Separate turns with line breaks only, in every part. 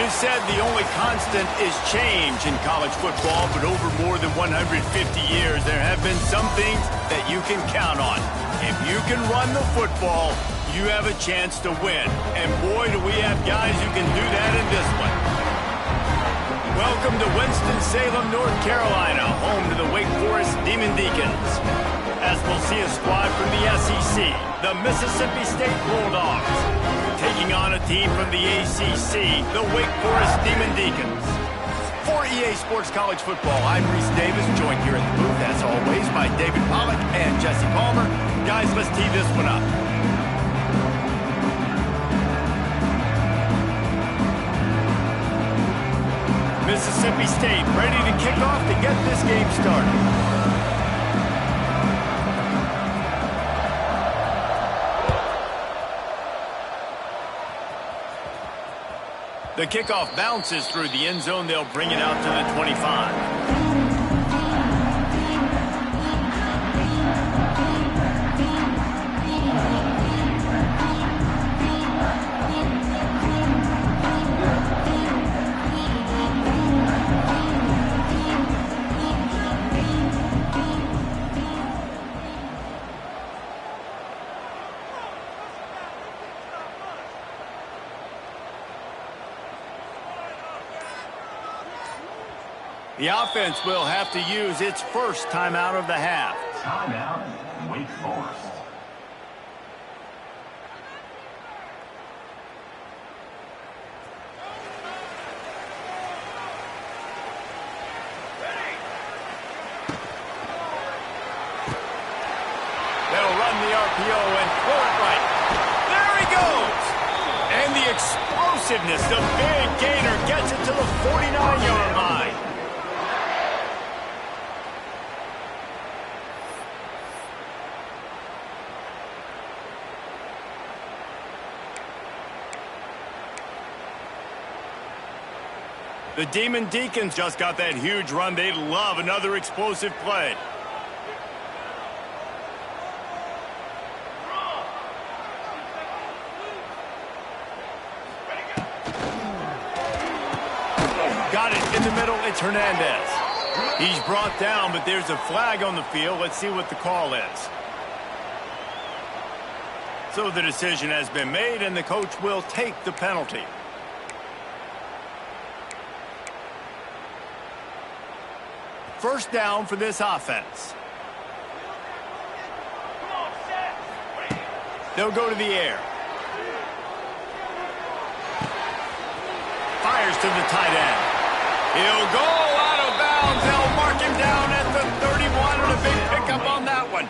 is said the only constant is change in college football, but over more than 150 years, there have been some things that you can count on. If you can run the football, you have a chance to win. And boy, do we have guys who can do that in this one. Welcome to Winston-Salem, North Carolina, home to the Wake Forest Demon Deacons. As we'll see a squad from the SEC, the Mississippi State Bulldogs, taking on a team from the ACC, the Wake Forest Demon Deacons. For EA Sports College Football, I'm Reese Davis, joined here at the booth, as always, by David Pollack and Jesse Palmer. Guys, let's tee this one up. Mississippi State ready to kick off to get this game started. The kickoff bounces through the end zone. They'll bring it out to the 25. The offense will have to use its first timeout of the half.
Timeout, Wake Forest.
They'll run the RPO and throw it right. There he goes! And the explosiveness, the big gainer gets it to the 49-yard line. The Demon Deacons just got that huge run. They'd love another explosive play. Got it in the middle. It's Hernandez. He's brought down, but there's a flag on the field. Let's see what the call is. So the decision has been made, and the coach will take the penalty. First down for this offense. They'll go to the air. Fires to the tight end. He'll go out of bounds. They'll mark him down at the 31, and a big pickup on that one.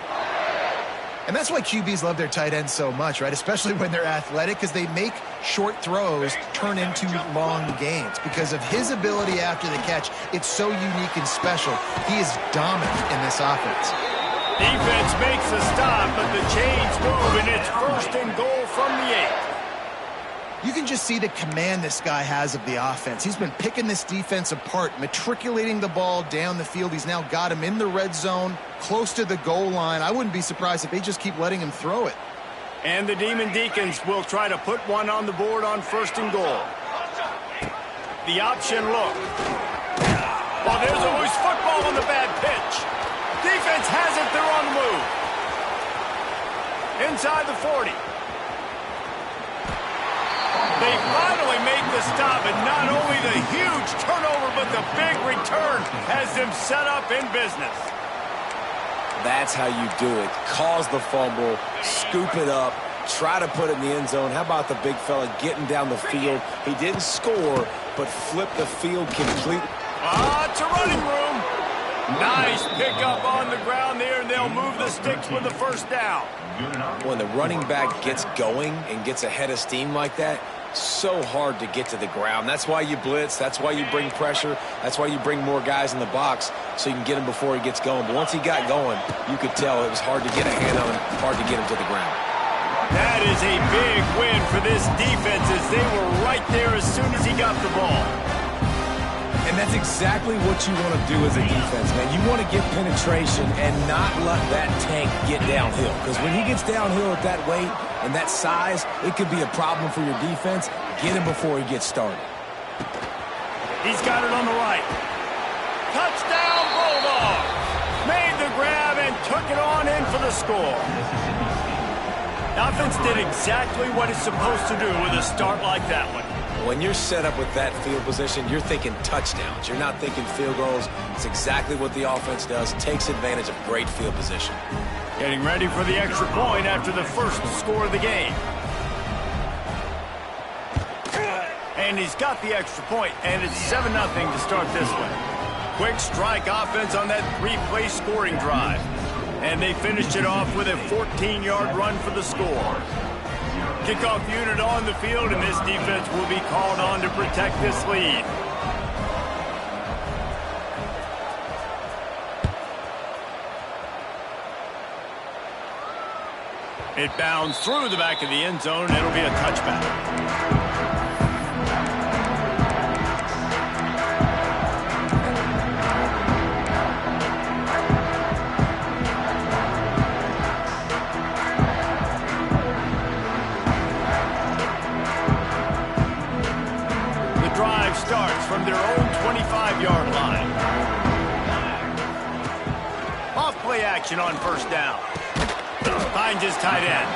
And that's why QBs love their tight ends so much, right? Especially when they're athletic, because they make short throws turn into long gains. Because of his ability after the catch, it's so unique and special. He is dominant in this offense.
Defense makes a stop, but the chains move, and it's first and goal from the 8.
You can just see the command this guy has of the offense. He's been picking this defense apart, matriculating the ball down the field. He's now got him in the red zone, close to the goal line. I wouldn't be surprised if they just keep letting him throw it.
And the Demon Deacons will try to put one on the board on first and goal. The option look. Well, there's a loose football on the bad pitch. Defense has it. They're on the move. Inside the 40. They finally make the stop, and not only the huge turnover, but the big return has them set up in business.
That's how you do it. Cause the fumble, scoop it up, try to put it in the end zone. How about the big fella getting down the field? He didn't score, but flipped the field completely.
It's a running room. Nice pickup on the ground there, and they'll move the sticks with the first down.
When the running back gets going and gets ahead of steam like that, so hard to get to the ground. That's why you blitz. That's why you bring pressure. That's why you bring more guys in the box so you can get him before he gets going. But once he got going, you could tell it was hard to get a hand on him, hard to get him to the ground.
That is a big win for this defense, as they were right there as soon as he got the ball.
And that's exactly what you want to do as a defense, man. You want to get penetration and not let that tank get downhill. Because when he gets downhill at that weight and that size, it could be a problem for your defense. Get him before he gets started.
He's got it on the right. Touchdown, Bulldogs! Made the grab and took it on in for the score. The offense did exactly what it's supposed to do with a start like that one.
When you're set up with that field position, you're thinking touchdowns. You're not thinking field goals. It's exactly what the offense does. Takes advantage of great field position.
Getting ready for the extra point after the first score of the game. And he's got the extra point, and it's 7-0 to start this one. Quick strike offense on that 3-play scoring drive. And they finished it off with a 14-yard run for the score. Kickoff unit on the field, and this defense will be called on to protect this lead. It bounds through the back of the end zone, and it'll be a touchback. Starts from their own 25-yard line. Off play action on first down. Finds his tight end.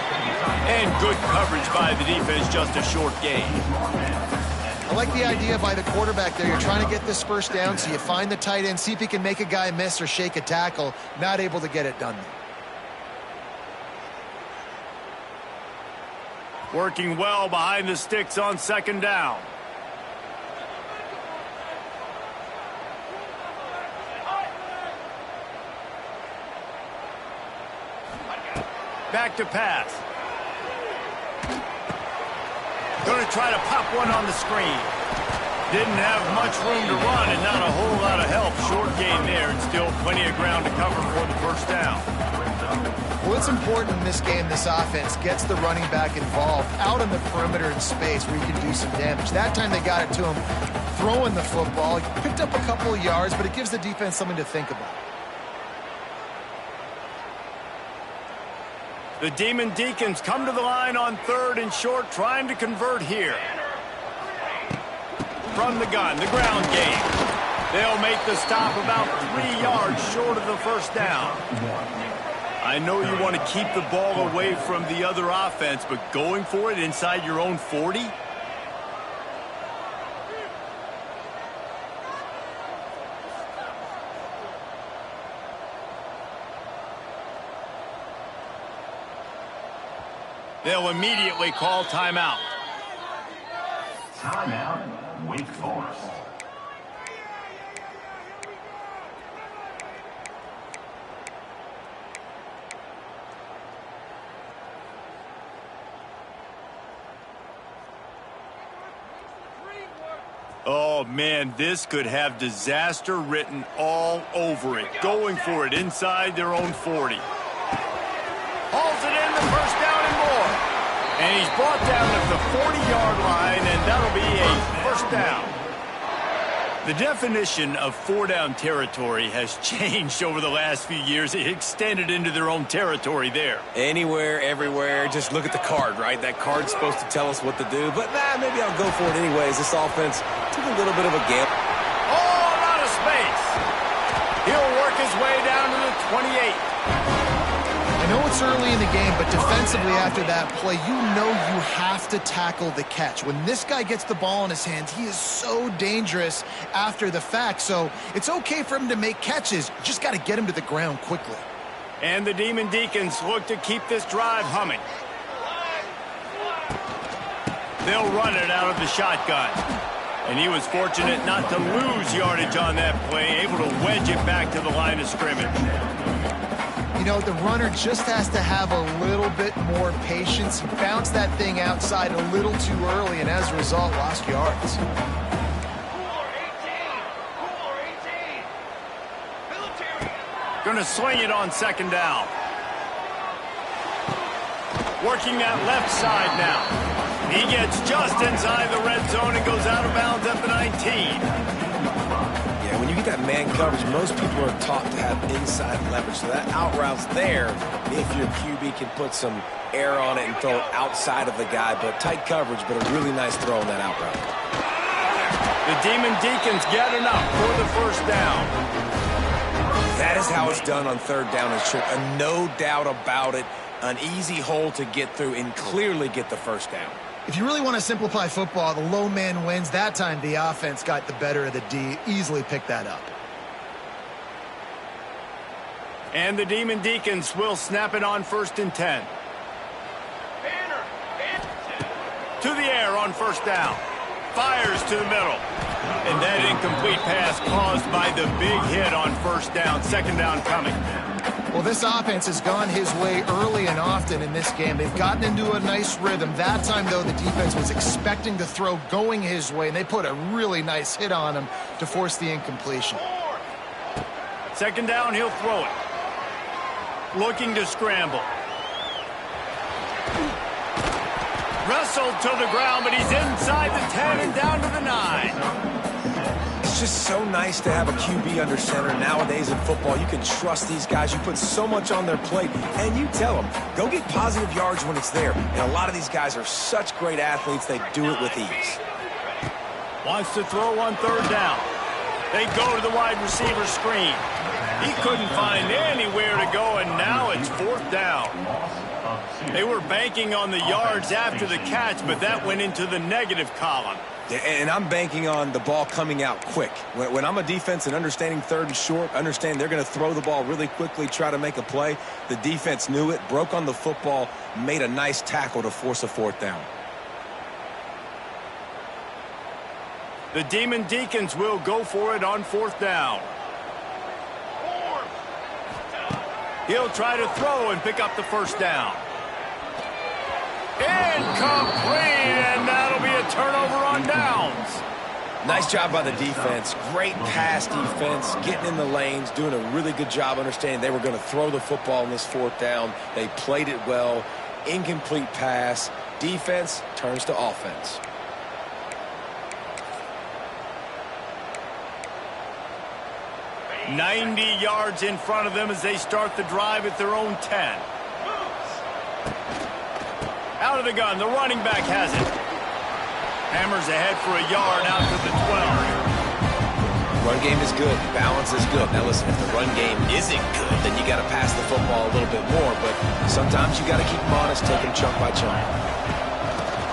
And good coverage by the defense, just a short gain.
I like the idea by the quarterback there. You're trying to get this first down, so you find the tight end, see if he can make a guy miss or shake a tackle. Not able to get it done.
Working well behind the sticks on second down. Back to pass. Going to try to pop one on the screen. Didn't have much room to run and not a whole lot of help. Short gain there and still plenty of ground to cover for the first down.
Well, it's important in this game, this offense gets the running back involved out on the perimeter in space where you can do some damage. That time they got it to him throwing the football. He picked up a couple of yards, but it gives the defense something to think about.
The Demon Deacons come to the line on 3rd and short, trying to convert here. From the gun, the ground game. They'll make the stop about 3 yards short of the first down. I know you want to keep the ball away from the other offense, but going for it inside your own 40? They'll immediately call timeout.
Timeout, Wake Forest.
Oh, man, this could have disaster written all over it. Going for it inside their own 40. Hauls it in, the first down and more. And he's brought down at the 40-yard line, and that'll be a first down. The definition of 4-down territory has changed over the last few years. It extended into their own territory there.
Anywhere, everywhere, just look at the card, right? That card's supposed to tell us what to do, but maybe I'll go for it anyways. This offense took a little bit of a gamble.
All out of space. He'll work his way down to the 28.
I know it's early in the game, but defensively after that play, you know you have to tackle the catch. When this guy gets the ball in his hands, he is so dangerous after the fact. So it's okay for him to make catches. You just got to get him to the ground quickly.
And the Demon Deacons look to keep this drive humming. They'll run it out of the shotgun. And he was fortunate not to lose yardage on that play, able to wedge it back to the line of scrimmage.
You know, the runner just has to have a little bit more patience. He bounced that thing outside a little too early, and as a result, lost yards.
Going to swing it on second down. Working that left side now. He gets just inside the red zone and goes out of bounds at the 19.
When you get that man coverage, most people are taught to have inside leverage. So that out route's there if your QB can put some air on it and throw it outside of the guy. But tight coverage, but a really nice throw on that out route.
The The Demon Deacons get enough for the first down.
That is how it's done on third down and short. No doubt about it. An easy hole to get through and clearly get the first down.
If you really want to simplify football, the low man wins. That time the offense got the better of the D. Easily picked that up.
And the Demon Deacons will snap it on 1st and 10. To the air on first down. Fires to the middle. And that incomplete pass caused by the big hit on first down. Second down coming.
Well, this offense has gone his way early and often in this game. They've gotten into a nice rhythm. That time, though, the defense was expecting the throw going his way, and they put a really nice hit on him to force the incompletion.
Second down, he'll throw it. Looking to scramble. Wrestled to the ground, but he's inside the 10 and down to the 9.
It's just so nice to have a QB under center. Nowadays in football, you can trust these guys. You put so much on their plate, and you tell them, go get positive yards when it's there. And a lot of these guys are such great athletes, they do it with ease.
Wants to throw on third down. They go to the wide receiver screen. He couldn't find anywhere to go, and now it's fourth down. They were banking on the yards after the catch, but that went into the negative column.
And I'm banking on the ball coming out quick. When I'm a defense and understanding third and short, understand they're going to throw the ball really quickly, try to make a play. The defense knew it, broke on the football, made a nice tackle to force a fourth down.
The Demon Deacons will go for it on fourth down. He'll try to throw and pick up the first down. Incomplete, and that'll be a turnover on downs.
Nice job by the defense. Great pass defense, getting in the lanes, doing a really good job understanding they were going to throw the football in this fourth down. They played it well. Incomplete pass. Defense turns to offense.
"90 yards in front of them as they start the drive at their own 10. Out of the gun, the running back has it. Hammers ahead for a yard out to the 12.
Run game is good. Balance is good. Now listen, if the run game isn't good, then you got to pass the football a little bit more. But sometimes you got to keep them honest, take them chunk by chunk.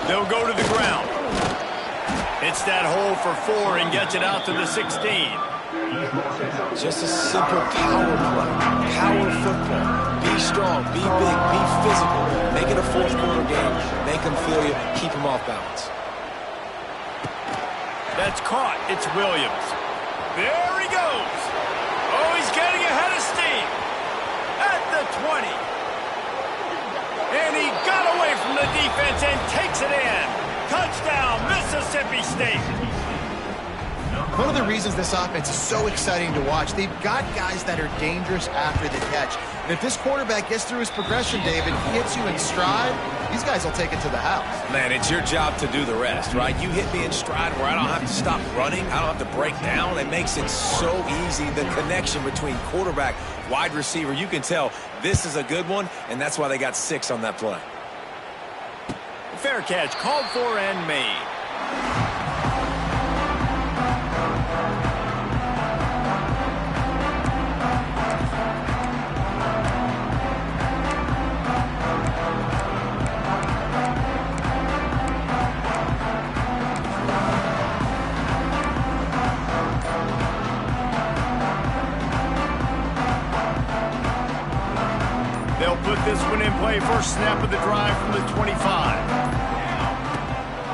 They'll go to the ground. Hits that hole for 4 and gets it out to the 16.
Just a simple power play. Power football. Be strong, be big, be physical. Make it a fourth quarter game. Make them feel you. Keep them off balance.
That's caught. It's Williams. There he goes. Oh, he's getting ahead of steam. At the 20. And he got away from the defense and takes it in. Touchdown, Mississippi State.
One of the reasons this offense is so exciting to watch, they've got guys that are dangerous after the catch. And if this quarterback gets through his progression, David, hits you in stride, these guys will take it to the house.
Man, it's your job to do the rest, right? You hit me in stride where I don't have to stop running. I don't have to break down. It makes it so easy, the connection between quarterback, wide receiver. You can tell this is a good one, and that's why they got 6 on that play.
Fair catch called for and made. They'll put this one in play. First snap of the drive from the 25.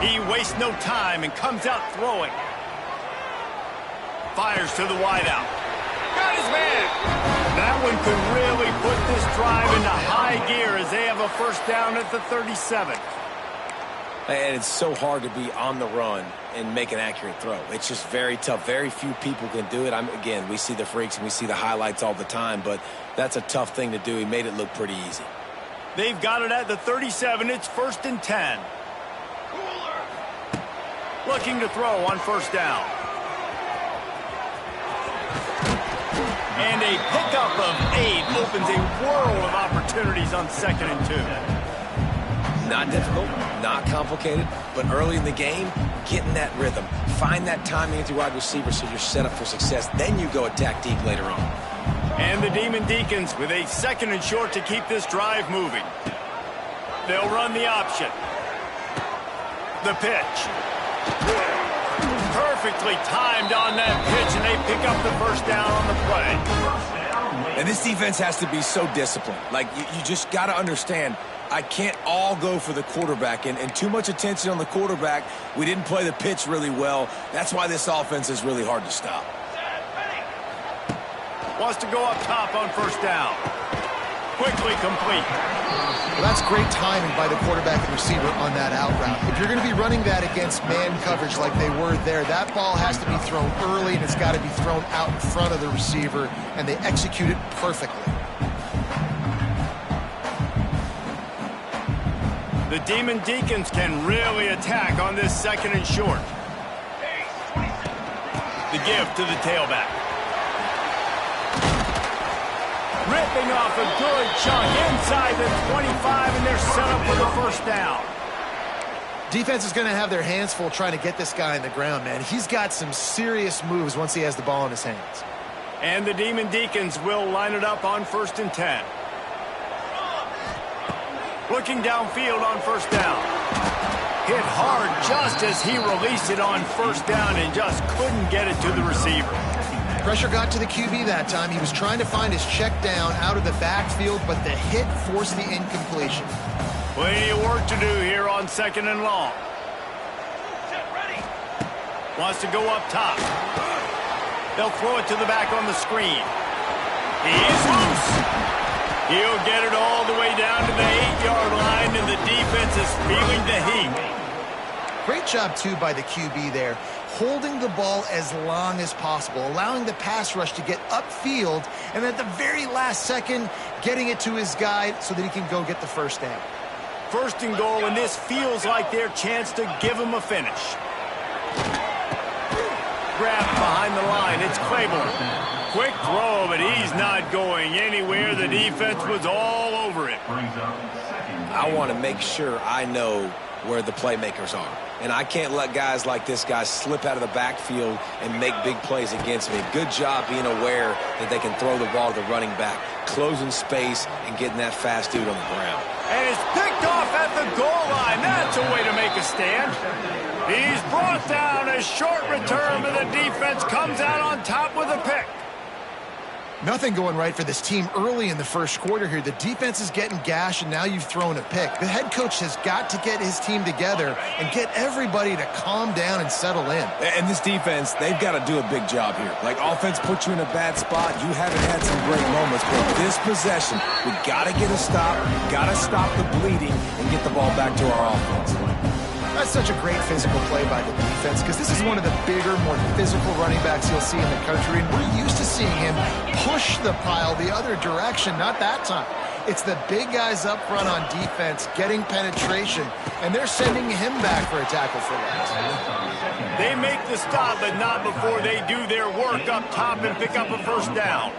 He wastes no time and comes out throwing. Fires to the wideout. Got his man. That one could really put this drive into high gear as they have a first down at the 37.
And it's so hard to be on the run and make an accurate throw. It's just very tough. Very few people can do it. Again, we see the freaks and we see the highlights all the time, but that's a tough thing to do. He made it look pretty easy.
They've got it at the 37. It's 1st and 10. Looking to throw on first down. And a pickup of 8 opens a world of opportunities on 2nd and 2.
Not difficult, not complicated, but early in the game, get in that rhythm. Find that timing with your wide receiver so you're set up for success. Then you go attack deep later on.
And the Demon Deacons with a 2nd and short to keep this drive moving. They'll run the option. The pitch. Perfectly timed on that pitch, and they pick up the first down on the play.
And this defense has to be so disciplined. Like, you just got to understand, I can't all go for the quarterback, and too much attention on the quarterback. We didn't play the pitch really well. That's why this offense is really hard to stop.
Wants to go up top on first down. Quickly complete.
Well, that's great timing by the quarterback and receiver on that out route. If you're going to be running that against man coverage like they were there, that ball has to be thrown early, and it's got to be thrown out in front of the receiver, and they execute it perfectly.
The Demon Deacons can really attack on this 2nd and short. The give to the tailback. Ripping off a good chunk inside the 25, and they're set up for the first down.
Defense is going to have their hands full trying to get this guy on the ground, man. He's got some serious moves once he has the ball in his hands.
And the Demon Deacons will line it up on 1st and 10. Looking downfield on first down. Hit hard just as he released it on first down and just couldn't get it to the receiver.
Pressure got to the QB that time. He was trying to find his check down out of the backfield, but the hit forced the incompletion.
Plenty of work to do here on 2nd and long. Wants to go up top. They'll throw it to the back on the screen. He's loose. He'll get it all the way down to the 8-yard line, and the defense is feeling the heat.
Great job, too, by the QB there, holding the ball as long as possible, allowing the pass rush to get upfield, and at the very last second, getting it to his guy so that he can go get the first down.
1st and goal, and this feels like their chance to give him a finish. Grab behind the line. It's Claiborne. Quick throw, but he's not going anywhere. The defense was all over it.
I want to make sure I know where the playmakers are. And I can't let guys like this guy slip out of the backfield and make big plays against me. Good job being aware that they can throw the ball to the running back, closing space and getting that fast dude on the ground.
And it's picked off at the goal line. That's a way to make a stand. He's brought down. A short return, but the defense comes out on top with a pick.
Nothing going right for this team early in the first quarter here. The defense is getting gashed, and now you've thrown a pick. The head coach has got to get his team together and get everybody to calm down and settle in.
And this defense, they've got to do a big job here. Like, offense puts you in a bad spot. You haven't had some great moments, but this possession, we got to get a stop, got to stop the bleeding, and get the ball back to our offense.
That's such a great physical play by the defense because this is one of the bigger, more physical running backs you'll see in the country, and we're used to seeing him push the pile the other direction. Not that time. It's the big guys up front on defense getting penetration, and they're sending him back for a tackle for loss.
They make the stop, but not before they do their work up top and pick up a first down.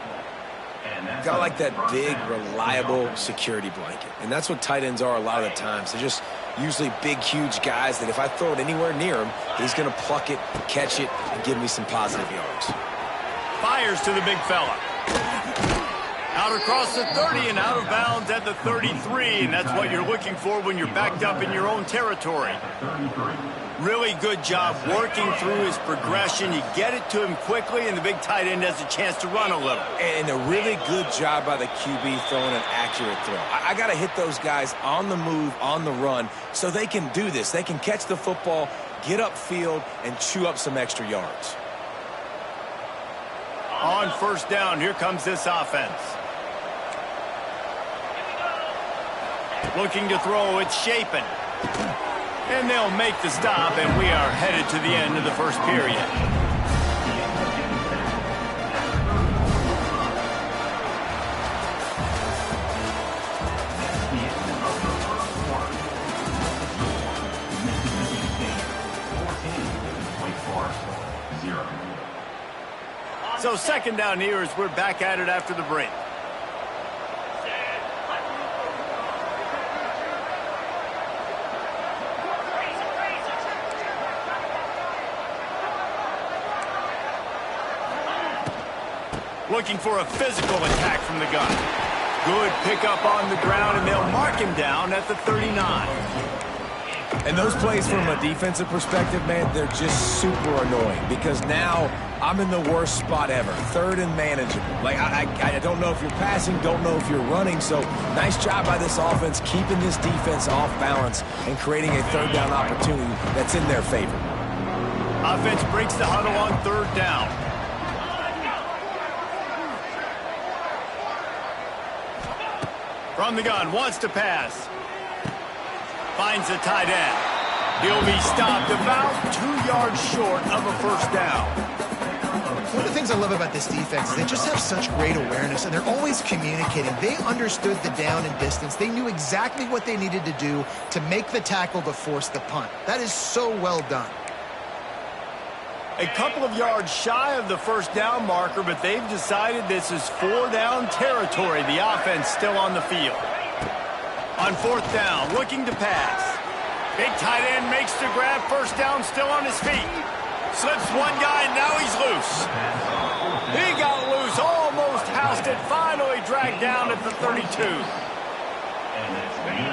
Got like that big, reliable security blanket. And that's what tight ends are a lot of the times. They're just usually big, huge guys that if I throw it anywhere near him, he's going to pluck it, catch it, and give me some positive yards.
Fires to the big fella. Out across the 30 and out of bounds at the 33, and that's what you're looking for when you're backed up in your own territory. Really good job working through his progression. You get it to him quickly, and the big tight end has a chance to run a little.
And a really good job by the QB throwing an accurate throw. I got to hit those guys on the move, on the run, so they can do this. They can catch the football, get upfield, and chew up some extra yards.
On first down, here comes this offense. Looking to throw, it's Shapen. And they'll make the stop, and we are headed to the end of the first period. So second down here as we're back at it after the break. looking for a physical attack from the gun. Good pickup on the ground, and they'll mark him down at the 39.
And those plays from a defensive perspective, man, they're just super annoying because now I'm in the worst spot ever, third and manageable. Like, I don't know if you're passing, don't know if you're running, so nice job by this offense keeping this defense off balance and creating a third down opportunity that's in their favor.
Offense breaks the huddle on third down. From the gun, wants to pass. Finds the tight end. He'll be stopped about 2 yards short of a first down.
One of the things I love about this defense is they just have such great awareness, and they're always communicating. They understood the down and distance. They knew exactly what they needed to do to make the tackle to force the punt. That is so well done.
A couple of yards shy of the first down marker, but they've decided this is 4-down territory. The offense still on the field. On fourth down, looking to pass. Big tight end makes the grab. First down, still on his feet. Slips one guy, now he's loose. He got loose, almost housed it, finally dragged down at the 32.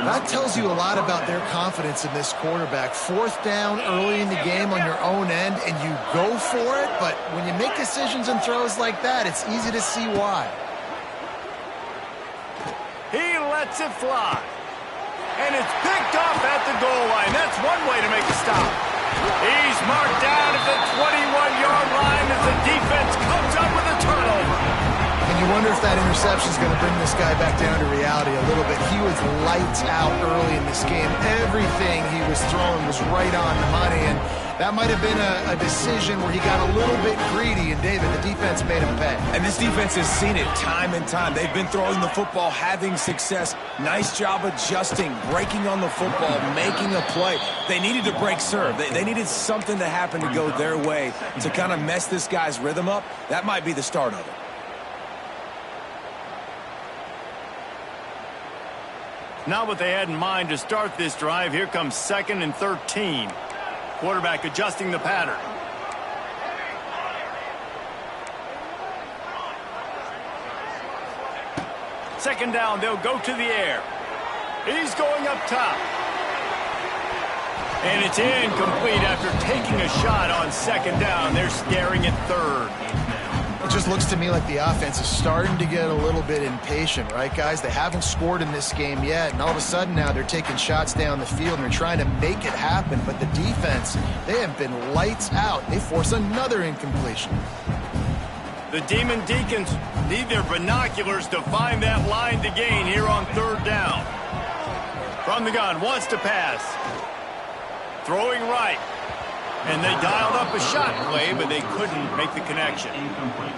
That tells you a lot about their confidence in this quarterback. Fourth down early in the game on your own end, and you go for it, but when you make decisions and throws like that, it's easy to see why.
He lets it fly. And it's picked off at the goal line. That's one way to make a stop. He's marked down at the 21-yard line as the defense comes up with a turnover.
And you wonder if that interception is going to bring this guy back down to reality a little bit. He was lights out early in this game. Everything he was throwing was right on the money, and that might have been a decision where he got a little bit greedy, and David, the defense made him pay.
And this defense has seen it time and time. They've been throwing the football, having success. Nice job adjusting, breaking on the football, making a play. They needed to break serve. They needed something to happen to go their way to kind of mess this guy's rhythm up. That might be the start of it.
Not what they had in mind to start this drive. Here comes 2nd and 13. Quarterback adjusting the pattern. Second down, they'll go to the air. He's going up top. And it's incomplete after taking a shot on second down. They're staring at third.
It just looks to me like the offense is starting to get a little bit impatient, right, guys? They haven't scored in this game yet, and all of a sudden now they're taking shots down the field and they're trying to make it happen. But the defense, they have been lights out. They force another incompletion.
The Demon Deacons need their binoculars to find that line to gain here on third down. From the gun, wants to pass. Throwing right. And they dialed up a shot play, but they couldn't make the connection.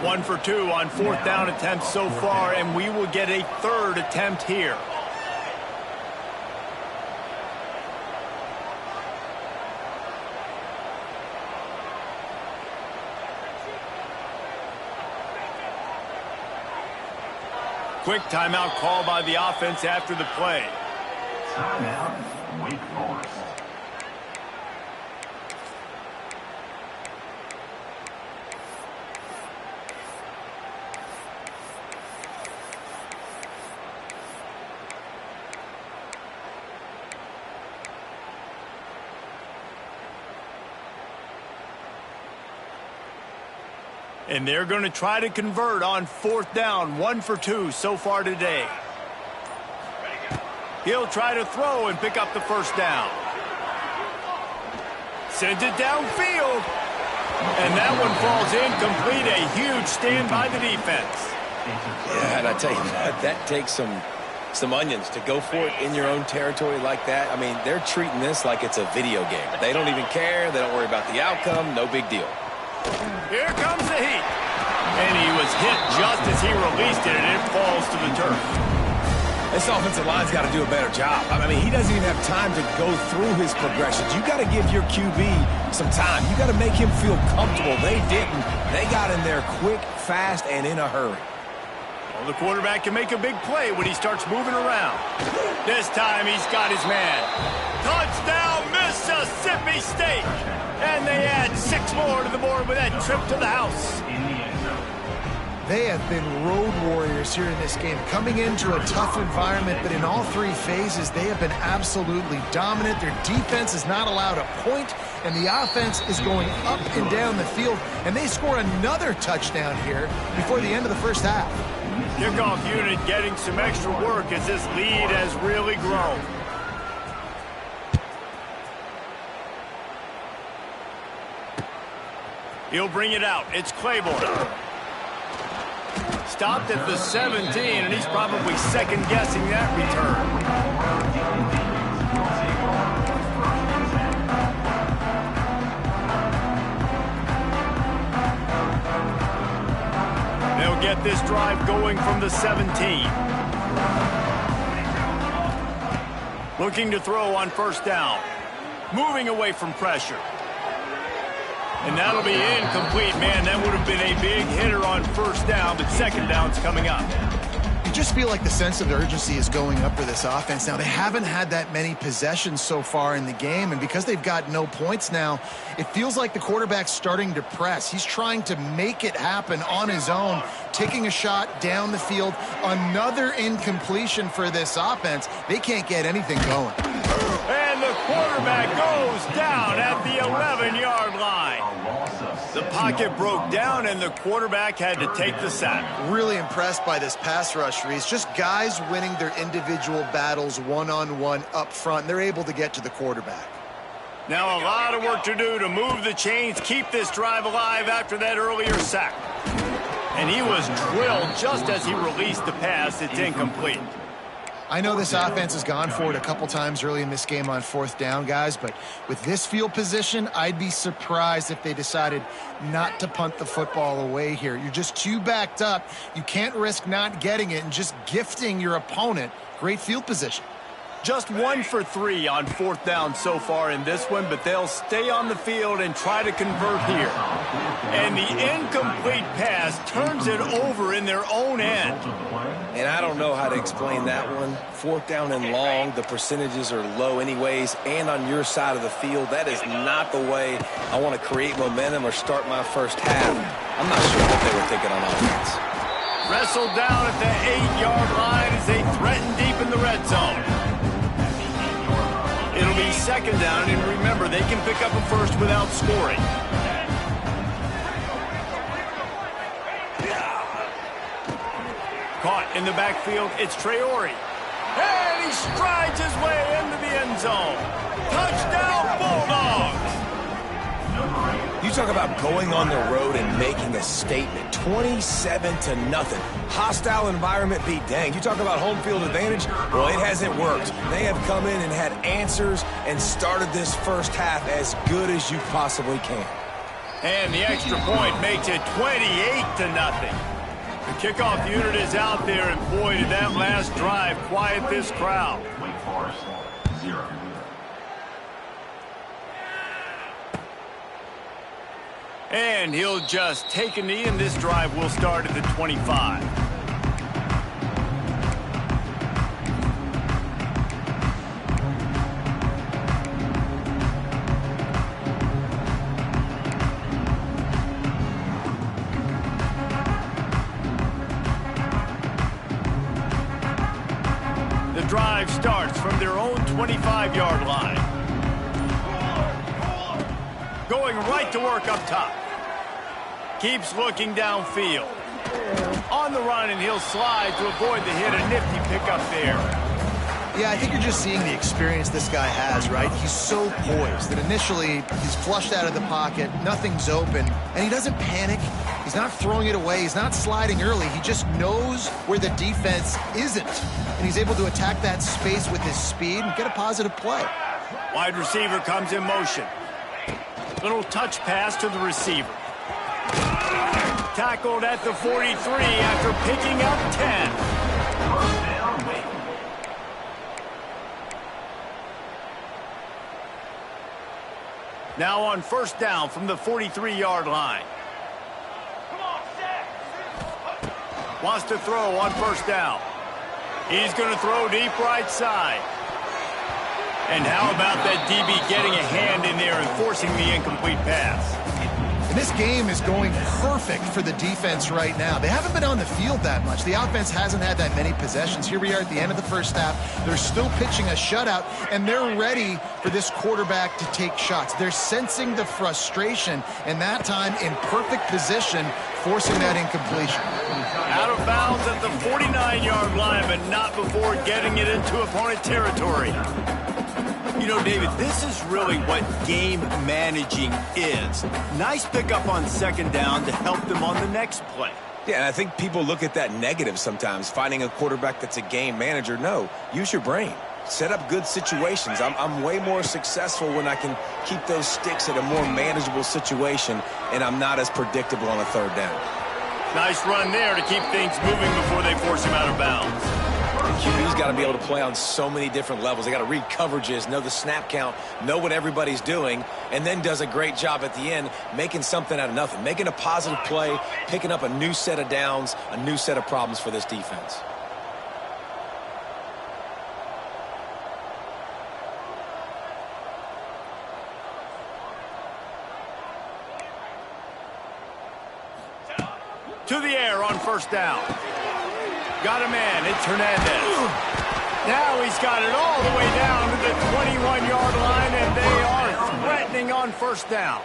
1 for 2 on fourth down attempts so far, and we will get a third attempt here. Quick timeout call by the offense after the play.
Timeout, Wake Forest.
And they're going to try to convert on fourth down. 1 for 2 so far today. He'll try to throw and pick up the first down. Sends it downfield. And that one falls incomplete. A huge stand by the defense.
Yeah, and I tell you what, that takes some onions to go for it in your own territory like that. I mean, they're treating this like it's a video game. They don't even care. They don't worry about the outcome. No big deal.
Here comes the heat. And he was hit just as he released it, and it falls to the turf.
This offensive line's got to do a better job. I mean, he doesn't even have time to go through his progressions. You got to give your QB some time. You got to make him feel comfortable. They didn't. They got in there quick, fast, and in a hurry.
Well, the quarterback can make a big play when he starts moving around. This time he's got his man. Touchdown, Mississippi State. And they add 6 more to the board with that trip to the house.
They have been road warriors here in this game, coming into a tough environment, but in all three phases, they have been absolutely dominant. Their defense is not allowed a point, and the offense is going up and down the field, and they score another touchdown here before the end of the first half.
Kickoff unit getting some extra work as this lead has really grown. He'll bring it out. It's Claiborne. Stopped at the 17, and he's probably second-guessing that return. They'll get this drive going from the 17. Looking to throw on first down. Moving away from pressure. And that'll be incomplete. Man, that would have been a big hitter on first down, but second down's coming up.
You just feel like the sense of urgency is going up for this offense. Now, they haven't had that many possessions so far in the game, and because they've got no points now, it feels like the quarterback's starting to press. He's trying to make it happen on his own, taking a shot down the field. Another incompletion for this offense. They can't get anything going.
And the quarterback goes down at the 11-yard line. The pocket broke down, and the quarterback had to take the sack.
Really impressed by this pass rush, Reese. Just guys winning their individual battles one-on-one up front. They're able to get to the quarterback.
Now a lot of work to do to move the chains, keep this drive alive after that earlier sack. And he was drilled just as he released the pass. It's incomplete.
I know this offense has gone for it a couple times early in this game on fourth down, guys, but with this field position, I'd be surprised if they decided not to punt the football away here. You're just too backed up. You can't risk not getting it and just gifting your opponent great field position.
Just 1 for 3 on fourth down so far in this one, but they'll stay on the field and try to convert here. And the incomplete pass turns it over in their own end.
And I don't know how to explain that one. Fourth down and long, the percentages are low anyways, and on your side of the field, that is not the way I want to create momentum or start my first half. I'm not sure what they were thinking on offense.
Wrestled down at the 8-yard line as they threaten deep in the red zone. It'll be second down, and remember, they can pick up a first without scoring. Caught in the backfield, it's Traore. And he strides his way into the end zone. Touchdown, Bulldogs!
You talk about going on the road and making a statement. 27-0. Hostile environment be danged. You talk about home field advantage. Well, it hasn't worked. They have come in and had answers and started this first half as good as you possibly can.
And the extra point makes it 28-0. The kickoff unit is out there, and boy, did that last drive quiet this crowd.
Wake Forest, 0.
And he'll just take a knee, and this drive will start at the 25. The drive starts from their own 25-yard line. Going right to work up top. Keeps looking downfield. On the run, and he'll slide to avoid the hit. A nifty pickup there.
Yeah, I think you're just seeing the experience this guy has, right? He's so poised that initially he's flushed out of the pocket, nothing's open, and he doesn't panic. He's not throwing it away. He's not sliding early. He just knows where the defense isn't, and he's able to attack that space with his speed and get a positive play.
Wide receiver comes in motion. Little touch pass to the receiver. Tackled at the 43 after picking up 10. Now on first down from the 43-yard line. Wants to throw on first down. He's going to throw deep right side. And how about that DB getting a hand in there and forcing the incomplete pass?
And this game is going perfect for the defense right now. They haven't been on the field that much. The offense hasn't had that many possessions. Here we are at the end of the first half. They're still pitching a shutout, and they're ready for this quarterback to take shots. They're sensing the frustration, and that time in perfect position, forcing that incompletion.
Out of bounds at the 49-yard line, but not before getting it into opponent territory. You know, David, this is really what game managing is. Nice pickup on second down to help them on the next play.
Yeah, and I think people look at that negative sometimes, finding a quarterback that's a game manager. No, use your brain. Set up good situations. I'm way more successful when I can keep those sticks at a more manageable situation, and I'm not as predictable on a third down.
Nice run there to keep things moving before they force him out of bounds.
QB's got to be able to play on so many different levels. They got to read coverages, know the snap count, know what everybody's doing, and then does a great job at the end making something out of nothing, making a positive play, picking up a new set of downs, a new set of problems for this defense.
To the air on first down. Got a man. It's Hernandez. Now he's got it all the way down to the 21-yard line, and they are threatening on first down.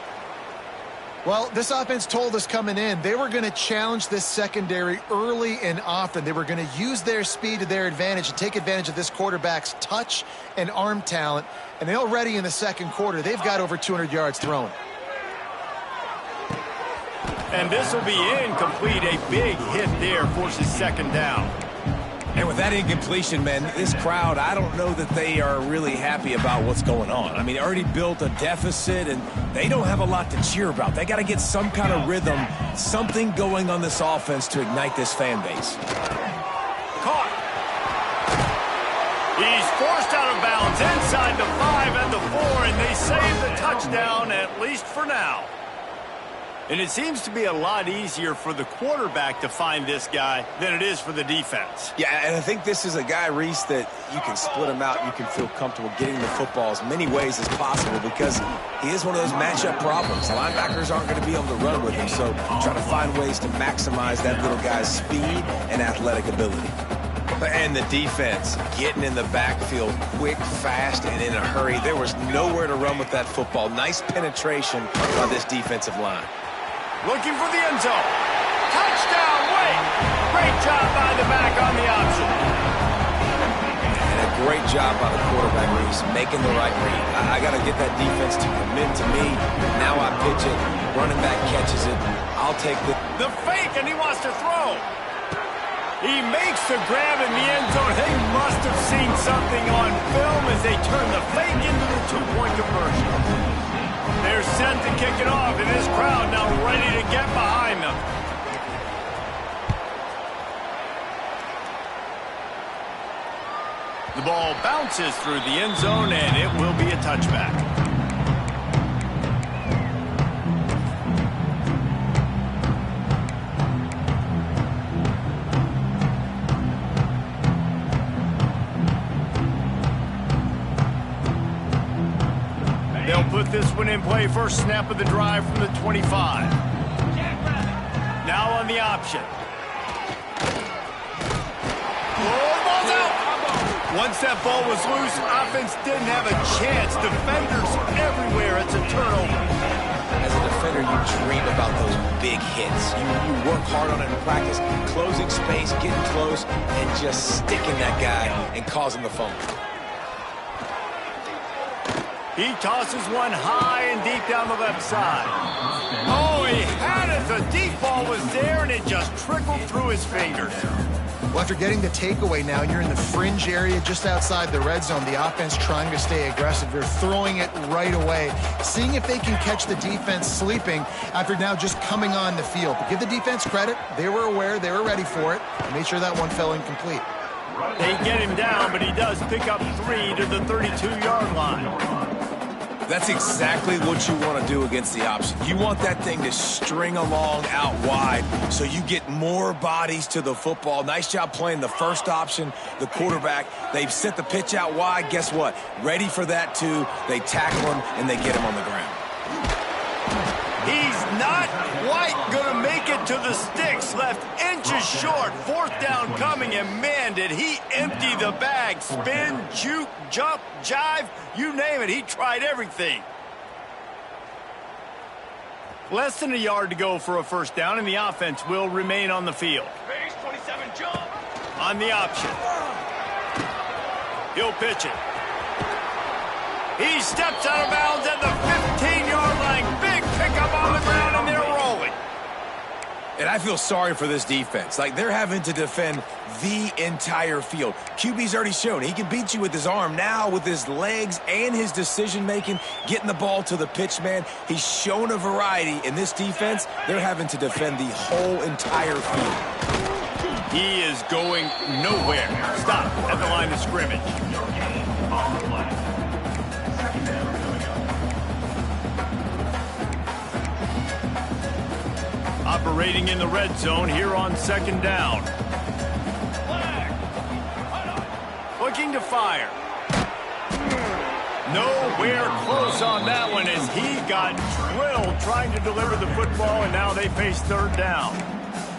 Well, this offense told us coming in they were going to challenge this secondary early and often. They were going to use their speed to their advantage and take advantage of this quarterback's touch and arm talent. And already in the second quarter, they've got over 200 yards thrown.
And this will be incomplete. A big hit there forces second down.
And with that incompletion, man, this crowd, I don't know that they are really happy about what's going on. I mean, they already built a deficit, and they don't have a lot to cheer about. They got to get some kind of rhythm, something going on this offense to ignite this fan base.
Caught. He's forced out of bounds inside the 5 and the 4, and they save the touchdown, at least for now. And it seems to be a lot easier for the quarterback to find this guy than it is for the defense.
Yeah, and I think this is a guy, Reese, that you can split him out. You can feel comfortable getting the football as many ways as possible because he is one of those matchup problems. The linebackers aren't going to be able to run with him, so try to find ways to maximize that little guy's speed and athletic ability. And the defense getting in the backfield quick, fast, and in a hurry. There was nowhere to run with that football. Nice penetration by this defensive line.
Looking for the end zone. Touchdown, Wake! Great job by the back on the option.
And a great job by the quarterback, Reese, making the right read. I got to get that defense to commit to me. Now I pitch it. Running back catches it. I'll take
the fake, and he wants to throw. He makes the grab in the end zone. They must have seen something on film as they turn the fake into the two-point conversion. They're set to kick it off, and this crowd now ready to get behind them. The ball bounces through the end zone, and it will be a touchback. They'll put this one in play. First snap of the drive from the 25. Now on the option. Oh, ball's out. Once that ball was loose, offense didn't have a chance. Defenders everywhere. It's a turnover.
As a defender, you dream about those big hits. You work hard on it in practice, closing space, getting close, and just sticking that guy and causing the fumble.
He tosses one high and deep down the left side. Oh, he had it. The deep ball was there, and it just trickled through his fingers.
Well, after getting the takeaway now, you're in the fringe area just outside the red zone. The offense trying to stay aggressive. They're throwing it right away, seeing if they can catch the defense sleeping after now just coming on the field. But give the defense credit. They were aware. They were ready for it. They made sure that one fell incomplete.
They get him down, but he does pick up 3 to the 32-yard line.
That's exactly what you want to do against the option. You want that thing to string along out wide so you get more bodies to the football. Nice job playing the first option, the quarterback. They've sent the pitch out wide. Guess what? Ready for that too. They tackle him, and they get him on the ground.
He's not to the sticks, left inches short. Fourth down coming, and man, did he empty the bag. Spin, juke, jump, jive, you name it. He tried everything. Less than a yard to go for a first down, and the offense will remain on the field.
Base 27 jump.
On the option. He'll pitch it. He steps out of bounds at the 15-yard line. Big pickup on the ground, and they're rolling.
And I feel sorry for this defense. Like, they're having to defend the entire field. QB's already shown he can beat you with his arm. Now, with his legs and his decision-making, getting the ball to the pitch man, he's shown a variety. In this defense, they're having to defend the whole entire field.
He is going nowhere. Stop at the line of scrimmage. Operating in the red zone here on second down. Looking to fire. Nowhere close on that one as he got drilled trying to deliver the football, and now they face third down.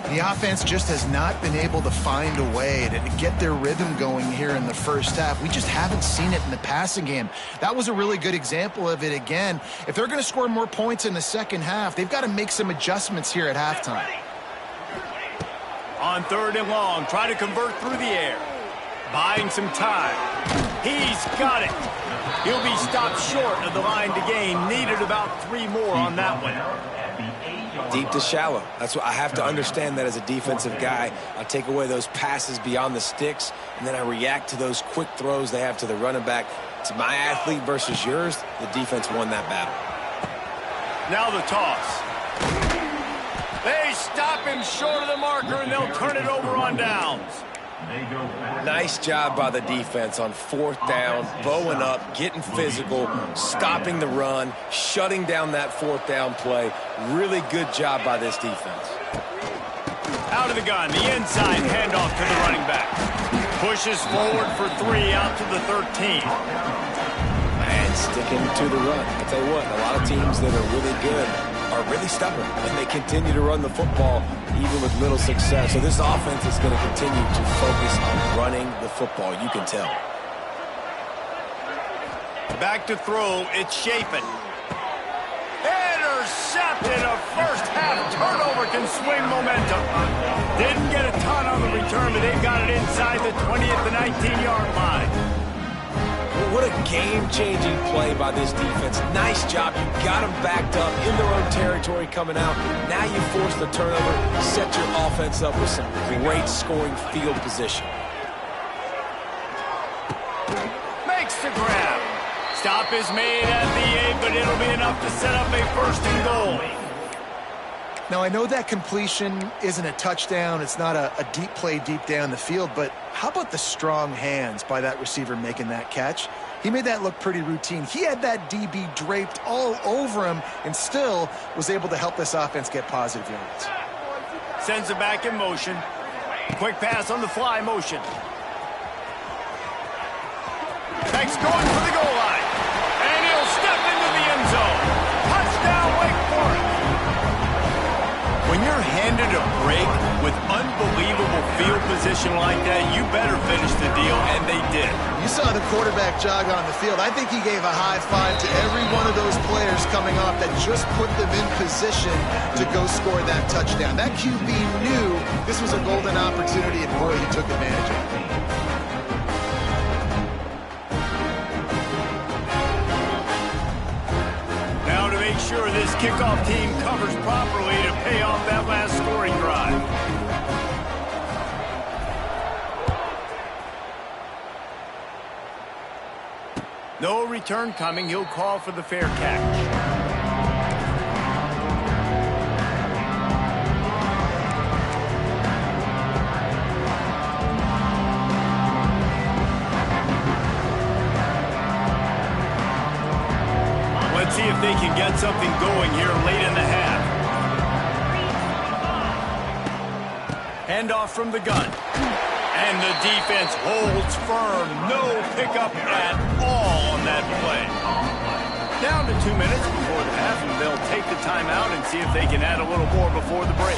The offense just has not been able to find a way to get their rhythm going here in the first half. We just haven't seen it in the passing game. That was a really good example of it again. If they're going to score more points in the second half, they've got to make some adjustments here at halftime.
On third and long, try to convert through the air. Buying some time. He's got it. He'll be stopped short of the line to gain. Needed about 3 more on that one.
Deep to shallow. That's what I have to understand that as a defensive guy. I take away those passes beyond the sticks, and then I react to those quick throws they have to the running back. It's my athlete versus yours. The defense won that battle.
Now the toss. They stop him short of the marker, and they'll turn it over on downs.
Nice job by the defense on fourth down, bowing up, getting physical, stopping the run, shutting down that fourth down play. Really good job by this defense.
Out of the gun, the inside handoff to the running back. Pushes forward for 3 out to the 13.
And sticking to the run. I tell you what, a lot of teams that are really good are really stubborn, and they continue to run the football even with little success. So this offense is going to continue to focus on running the football. You can tell.
Back to throw. It's Chapin. Intercepted. A first half turnover can swing momentum. Didn't get a ton on the return, but they've got it inside the 20 at the 19-yard line.
What a game-changing play by this defense. Nice job. You got them backed up in their own territory coming out. Now you force the turnover, set your offense up with some great scoring field position.
Makes the grab. Stop is made at the 8, but it'll be enough to set up a first and goal.
Now, I know that completion isn't a touchdown. It's not a deep play deep down the field, but how about the strong hands by that receiver making that catch? He made that look pretty routine. He had that DB draped all over him and still was able to help this offense get positive yards.
Sends it back in motion. Quick pass on the fly motion. Next going for the goal line. And he'll step into the end zone. Touchdown, Wake Forest. When you're handed a break with unbelievable field position like that, you better finish the deal, and they did.
You saw the quarterback jog on the field. I think he gave a high five to every one of those players coming off that just put them in position to go score that touchdown. That QB knew this was a golden opportunity, and boy, he took advantage of it.
Make sure this kickoff team covers properly to pay off that last scoring drive. No return coming. He'll call for the fair catch. Let's see if they can get something going here late in the half. Handoff from the gun. And the defense holds firm. No pickup at all on that play. Down to 2 minutes before the half, and they'll take the timeout and see if they can add a little more before the break.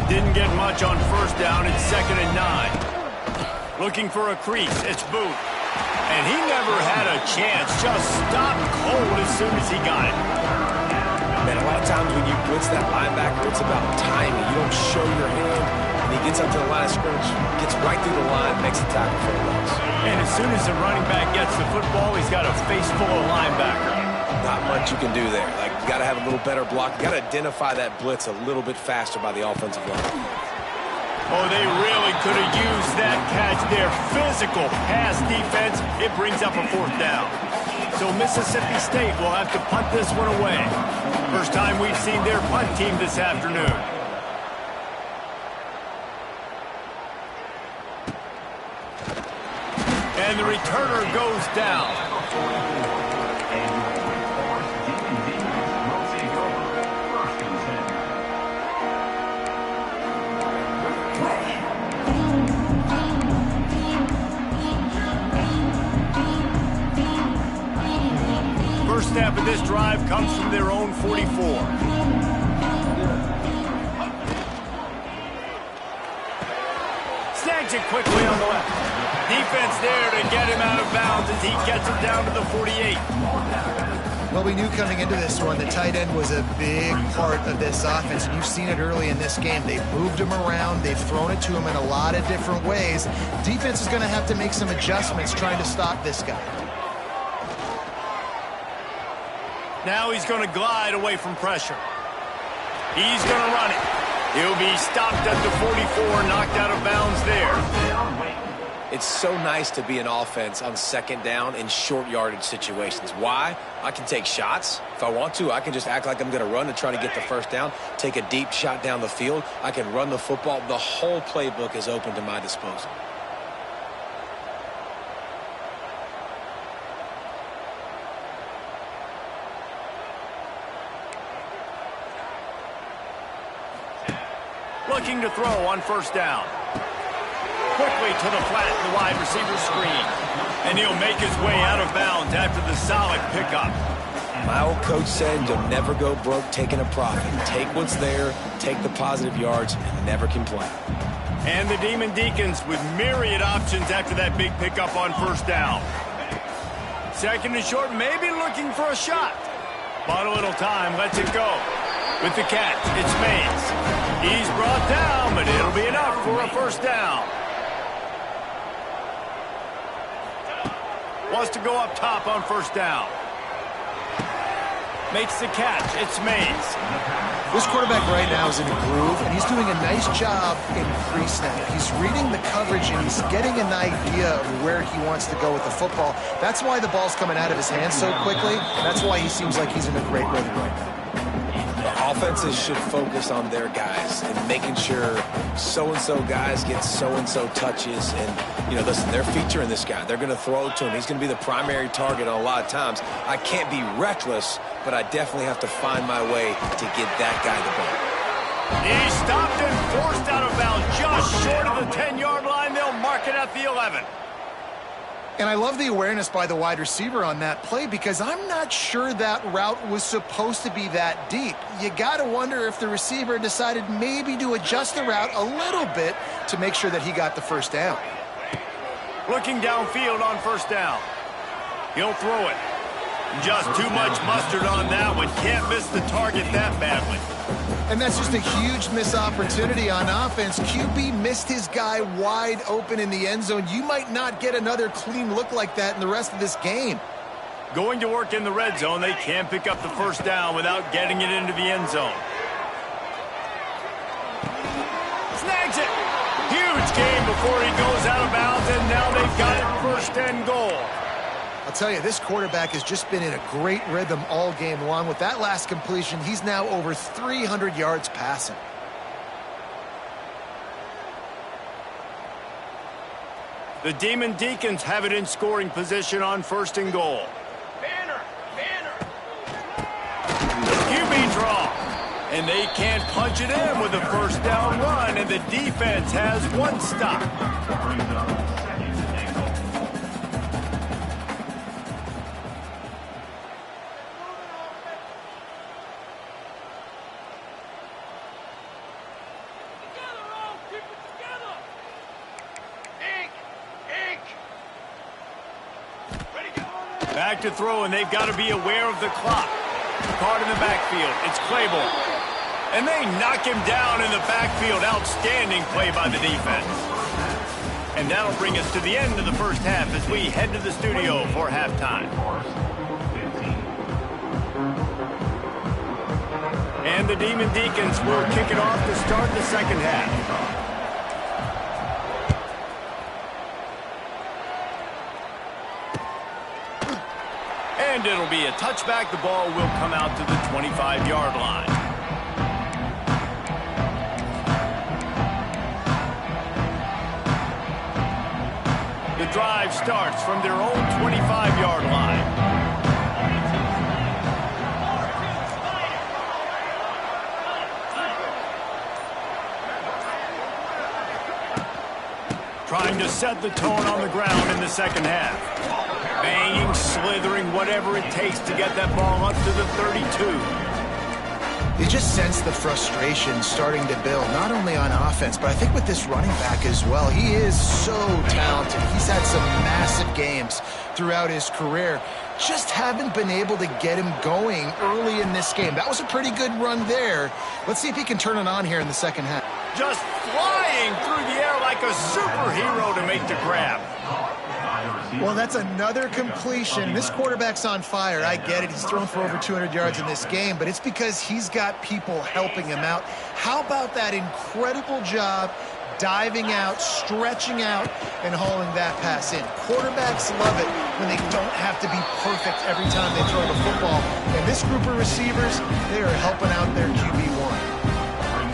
Didn't get much on first down. It's 2nd and 9. Looking for a crease. It's Booth. And he never had a chance. Just stopped cold as soon as he got it.
Man, a lot of times when you blitz that linebacker, it's about timing. You don't show your hand, and he gets up to the line of scrimmage, gets right through the line, makes a tackle for a loss.
And as soon as the running back gets the football, he's got a face full of linebacker.
Not much you can do there. Like, you got to have a little better block. You got to identify that blitz a little bit faster by the offensive line.
Oh, they really could have used that catch there. Physical pass defense. It brings up a 4th down. So Mississippi State will have to punt this one away. First time we've seen their punt team this afternoon. And the returner goes down. First snap of this drive comes from their own 44. Snags it quickly on the left. Defense there to get him out of bounds as he gets it down to the 48.
Well, we knew coming into this one the tight end was a big part of this offense, and you've seen it early in this game. They've moved him around. They've thrown it to him in a lot of different ways. Defense is going to have to make some adjustments trying to stop this guy.
Now he's going to glide away from pressure. He's going to run it. He'll be stopped at the 44, knocked out of bounds there.
It's so nice to be an offense on 2nd down in short yardage situations. Why? I can take shots. If I want to, I can just act like I'm going to run and try to get the 1st down, take a deep shot down the field. I can run the football. The whole playbook is open to my disposal.
Looking to throw on 1st down. Quickly to the flat, the wide receiver screen. And he'll make his way out of bounds after the solid pickup.
My old coach said you'll never go broke taking a profit. Take what's there, take the positive yards, and never complain.
And the Demon Deacons with myriad options after that big pickup on 1st down. 2nd and short, maybe looking for a shot. Bought a little time, lets it go. With the catch, it's Mays. He's brought down, but it'll be enough for a 1st down. Wants to go up top on 1st down. Makes the catch. It's Mays.
This quarterback right now is in a groove, and he's doing a nice job in pre-snap. He's reading the coverage, and he's getting an idea of where he wants to go with the football. That's why the ball's coming out of his hands so quickly, and that's why he seems like he's in a great rhythm right now.
Offenses should focus on their guys and making sure so-and-so guys get so-and-so touches. And, you know, listen, they're featuring this guy. They're going to throw it to him. He's going to be the primary target on a lot of times. I can't be reckless, but I definitely have to find my way to get that guy the ball.
He's stopped and forced out of bounds just short of the 10-yard line. They'll mark it at the 11.
And I love the awareness by the wide receiver on that play because I'm not sure that route was supposed to be that deep. You got to wonder if the receiver decided maybe to adjust the route a little bit to make sure that he got the 1st down.
Looking downfield on 1st down. He'll throw it. Just too much mustard on that one. Can't miss the target that badly.
And that's just a huge missed opportunity on offense. QB missed his guy wide open in the end zone. You might not get another clean look like that in the rest of this game.
Going to work in the red zone. They can't pick up the 1st down without getting it into the end zone. Snags it. Huge gain before he goes out of bounds, and now they've got it 1st and goal.
I'll tell you, this quarterback has just been in a great rhythm all game long. With that last completion, he's now over 300 yards passing.
The Demon Deacons have it in scoring position on 1st and goal. QB draw. And they can't punch it in with a 1st down run, and the defense has one stop. Back to throw, and they've got to be aware of the clock. Caught in the backfield. It's Claiborne. And they knock him down in the backfield. Outstanding play by the defense. And that'll bring us to the end of the first half as we head to the studio for halftime. And the Demon Deacons will kick it off to start the second half. And it'll be a touchback. The ball will come out to the 25-yard line. The drive starts from their own 25-yard line. Trying to set the tone on the ground in the second half. Banging, slithering, whatever it takes to get that ball up to the 32.
You just sense the frustration starting to build, not only on offense, but I think with this running back as well. He is so talented. He's had some massive games throughout his career. Just haven't been able to get him going early in this game. That was a pretty good run there. Let's see if he can turn it on here in the second half.
Just flying through the air like a superhero to make the grab.
Well, that's another completion. This quarterback's on fire. I get it. He's thrown for over 200 yards in this game, but it's because he's got people helping him out. How about that incredible job diving out, stretching out, and hauling that pass in? Quarterbacks love it when they don't have to be perfect every time they throw the football. And this group of receivers, they are helping out their QB1.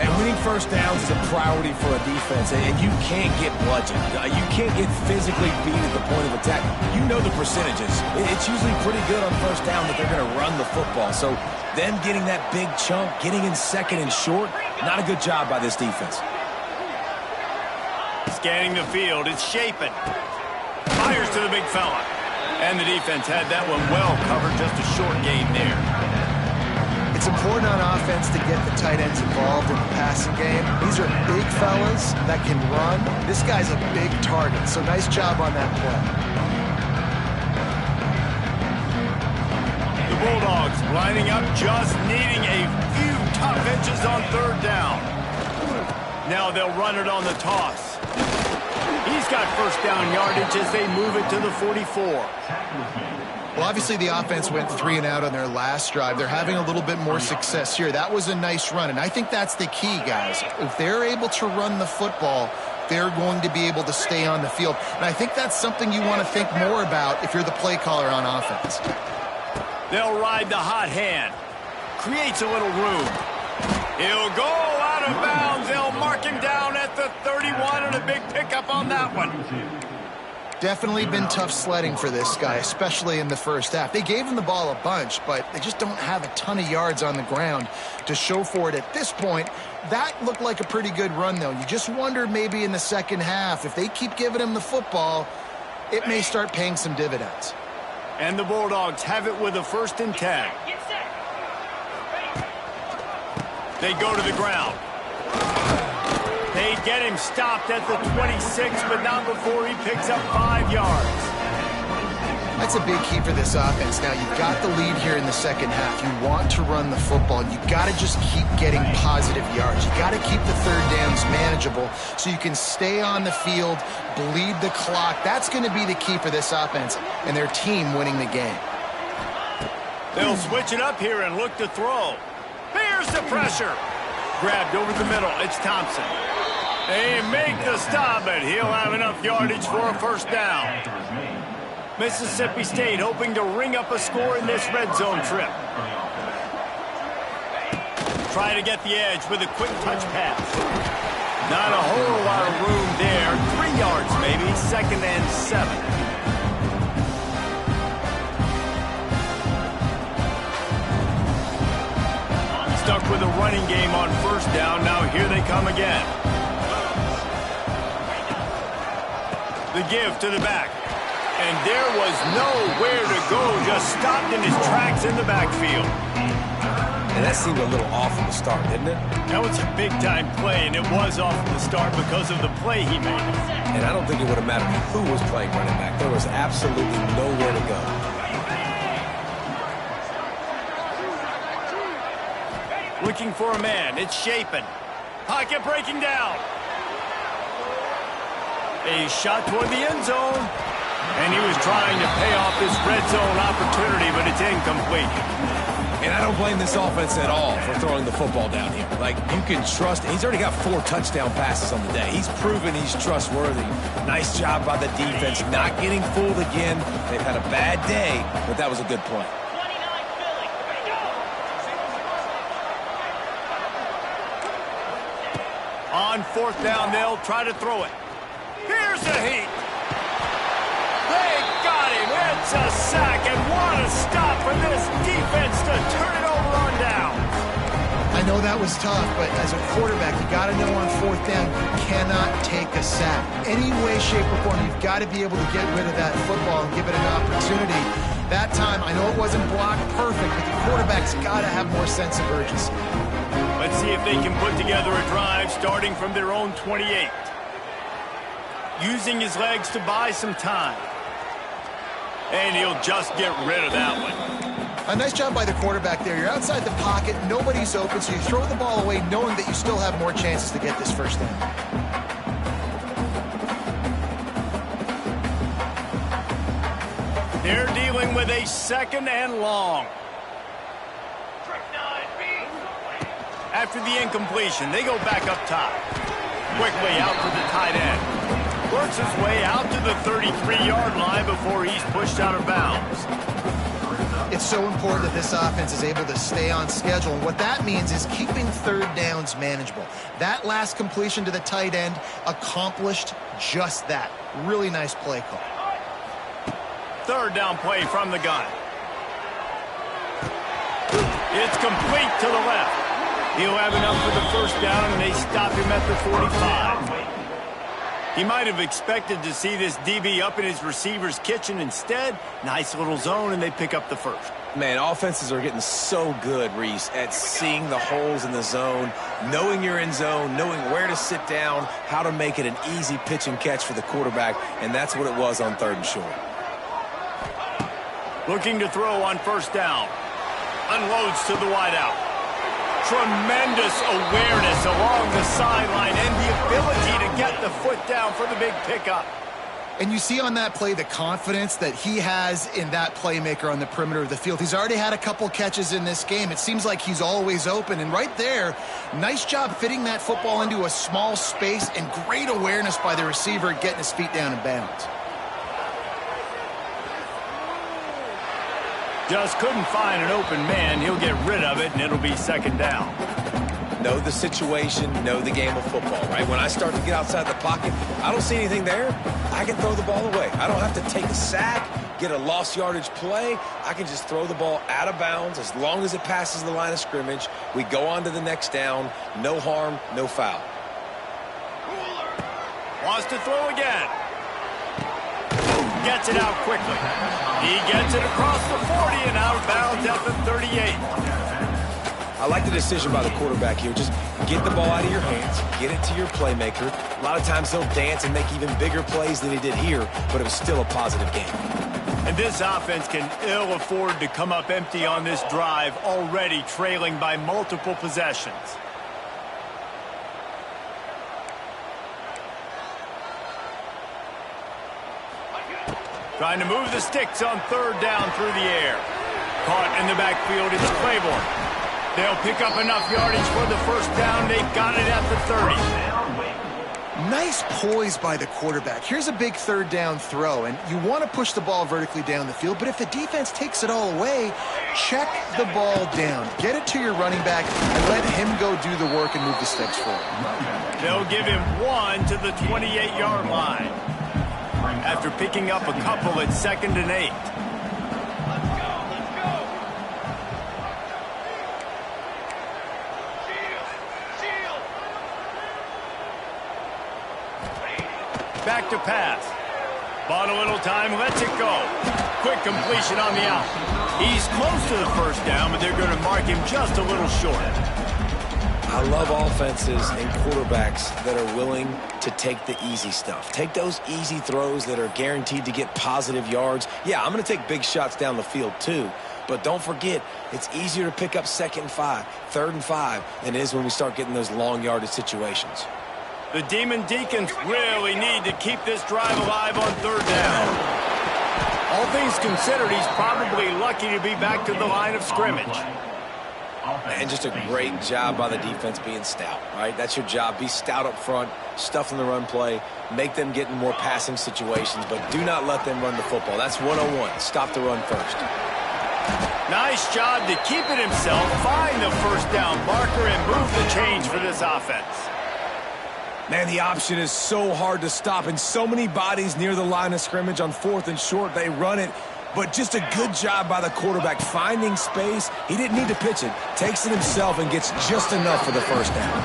And winning first downs is a priority for a defense, and you can't get bludgeoned. You can't get physically beat at the point of attack. You know the percentages. It's usually pretty good on first down that they're going to run the football. So them getting that big chunk, getting in second and short, not a good job by this defense.
Scanning the field, it's Shapin. Fires to the big fella. And the defense had that one well covered, just a short gain there.
It's important on offense to get the tight ends involved in the passing game. These are big fellas that can run. This guy's a big target, so nice job on that play.
The Bulldogs lining up, just needing a few tough inches on third down. Now they'll run it on the toss. He's got first down yardage as they move it to the 44.
Well, obviously the offense went 3 and out on their last drive. They're having a little bit more success here. That was a nice run, and I think that's the key, guys. If they're able to run the football, they're going to be able to stay on the field. And I think that's something you want to think more about if you're the play caller on offense.
They'll ride the hot hand. Creates a little room. He'll go out of bounds. They'll mark him down at the 31, and a big pickup on that one.
Definitely been tough sledding for this guy, especially in the first half. They gave him the ball a bunch, but they just don't have a ton of yards on the ground to show for it at this point. That looked like a pretty good run, though. You just wonder maybe in the second half, if they keep giving him the football, it may start paying some dividends.
And the Bulldogs have it with a 1st and 10. They go to the ground. They get him stopped at the 26, but not before he picks up 5 yards.
That's a big key for this offense. Now, you've got the lead here in the second half. You want to run the football. You've got to just keep getting positive yards. You've got to keep the third downs manageable so you can stay on the field, bleed the clock. That's going to be the key for this offense and their team winning the game.
They'll switch it up here and look to throw. Here's the pressure. Grabbed over the middle. It's Thompson. They make the stop, but he'll have enough yardage for a 1st down. Mississippi State hoping to ring up a score in this red zone trip. Try to get the edge with a quick touch pass. Not a whole lot of room there. 3 yards maybe, 2nd and 7. Stuck with a running game on 1st down. Now here they come again. The give to the back. And there was nowhere to go. Just stopped in his tracks in the backfield.
And that seemed a little off from the start, didn't it?
That was a big-time play, and it was off from the start because of the play he made.
And I don't think it would have mattered who was playing running back. There was absolutely nowhere to go.
Looking for a man. It's Shapen. Pocket breaking down. A shot toward the end zone. And he was trying to pay off this red zone opportunity, but it's incomplete.
And I don't blame this offense at all for throwing the football down here. Like, you can trust. He's already got 4 touchdown passes on the day. He's proven he's trustworthy. Nice job by the defense, not getting fooled again. They've had a bad day, but that was a good play.
On 4th down, they'll try to throw it. Here's a heat. They got him. It's a sack, and what a stop for this defense to turn it over on down.
I know that was tough, but as a quarterback, you got to know on 4th down, you cannot take a sack. Any way, shape, or form, you've got to be able to get rid of that football and give it an opportunity. That time, I know it wasn't blocked perfect, but the quarterback's got to have more sense of urgency.
Let's see if they can put together a drive starting from their own 28. Using his legs to buy some time. And he'll just get rid of that one.
A nice job by the quarterback there. You're outside the pocket, nobody's open, so you throw the ball away knowing that you still have more chances to get this first down.
They're dealing with a 2nd and long. After the incompletion, they go back up top. Quickly out to the tight end. Works his way out to the 33-yard line before he's pushed out of bounds.
It's so important that this offense is able to stay on schedule, and what that means is keeping 3rd downs manageable. That last completion to the tight end accomplished just that. Really nice play call.
3rd down play from the gun. It's complete to the left. He'll have enough for the 1st down, and they stop him at the 45. He might have expected to see this DB up in his receiver's kitchen. Instead, nice little zone, and they pick up the 1st.
Man, offenses are getting so good, Reese, at seeing the holes in the zone, knowing you're in zone, knowing where to sit down, how to make it an easy pitch and catch for the quarterback, and that's what it was on 3rd and short.
Looking to throw on 1st down. Unloads to the wideout. Tremendous awareness along the sideline and the ability to get the foot down for the big pickup.
And you see on that play the confidence that he has in that playmaker on the perimeter of the field. He's already had a couple catches in this game. It seems like he's always open. And right there, nice job fitting that football into a small space and great awareness by the receiver getting his feet down in bounds.
Just couldn't find an open man. He'll get rid of it, and it'll be 2nd down.
Know the situation, know the game of football, right? When I start to get outside the pocket, I don't see anything there. I can throw the ball away. I don't have to take a sack, get a lost yardage play. I can just throw the ball out of bounds as long as it passes the line of scrimmage. We go on to the next down. No harm, no foul.
Wants to throw again. Gets it out quickly. He gets it across the 40 and out of bounds at the 38.
I like the decision by the quarterback here. Just get the ball out of your hands, get it to your playmaker. A lot of times he'll dance and make even bigger plays than he did here, but it was still a positive game.
And this offense can ill afford to come up empty on this drive, already trailing by multiple possessions. Trying to move the sticks on 3rd down through the air. Caught in the backfield, it's Claiborne. They'll pick up enough yardage for the 1st down. They've got it at the 30.
Nice poise by the quarterback. Here's a big 3rd down throw, and you want to push the ball vertically down the field, but if the defense takes it all away, check the ball down. Get it to your running back and let him go do the work and move the sticks forward.
They'll give him 1 to the 28-yard line. After picking up a couple at 2nd and 8. Back to pass. Bought a little time, lets it go. Quick completion on the out. He's close to the 1st down, but they're going to mark him just a little short.
I love offenses and quarterbacks that are willing to take the easy stuff. Take those easy throws that are guaranteed to get positive yards. Yeah, I'm going to take big shots down the field too, But don't forget, it's easier to pick up 2nd and 5, 3rd and 5 than it is when we start getting those long yardage situations.
The Demon Deacons really need to keep this drive alive on 3rd down. All things considered, he's probably lucky to be back to the line of scrimmage.
And just a great job by the defense being stout, right? That's your job. Be stout up front, stuff in the run play, make them get in more passing situations, but do not let them run the football. That's 101. Stop the run first.
Nice job to keep it himself, find the 1st down marker, and move the change for this offense.
Man, the option is so hard to stop, and so many bodies near the line of scrimmage on 4th and short. They run it, but just a good job by the quarterback finding space. He didn't need to pitch it. Takes it himself and gets just enough for the 1st down.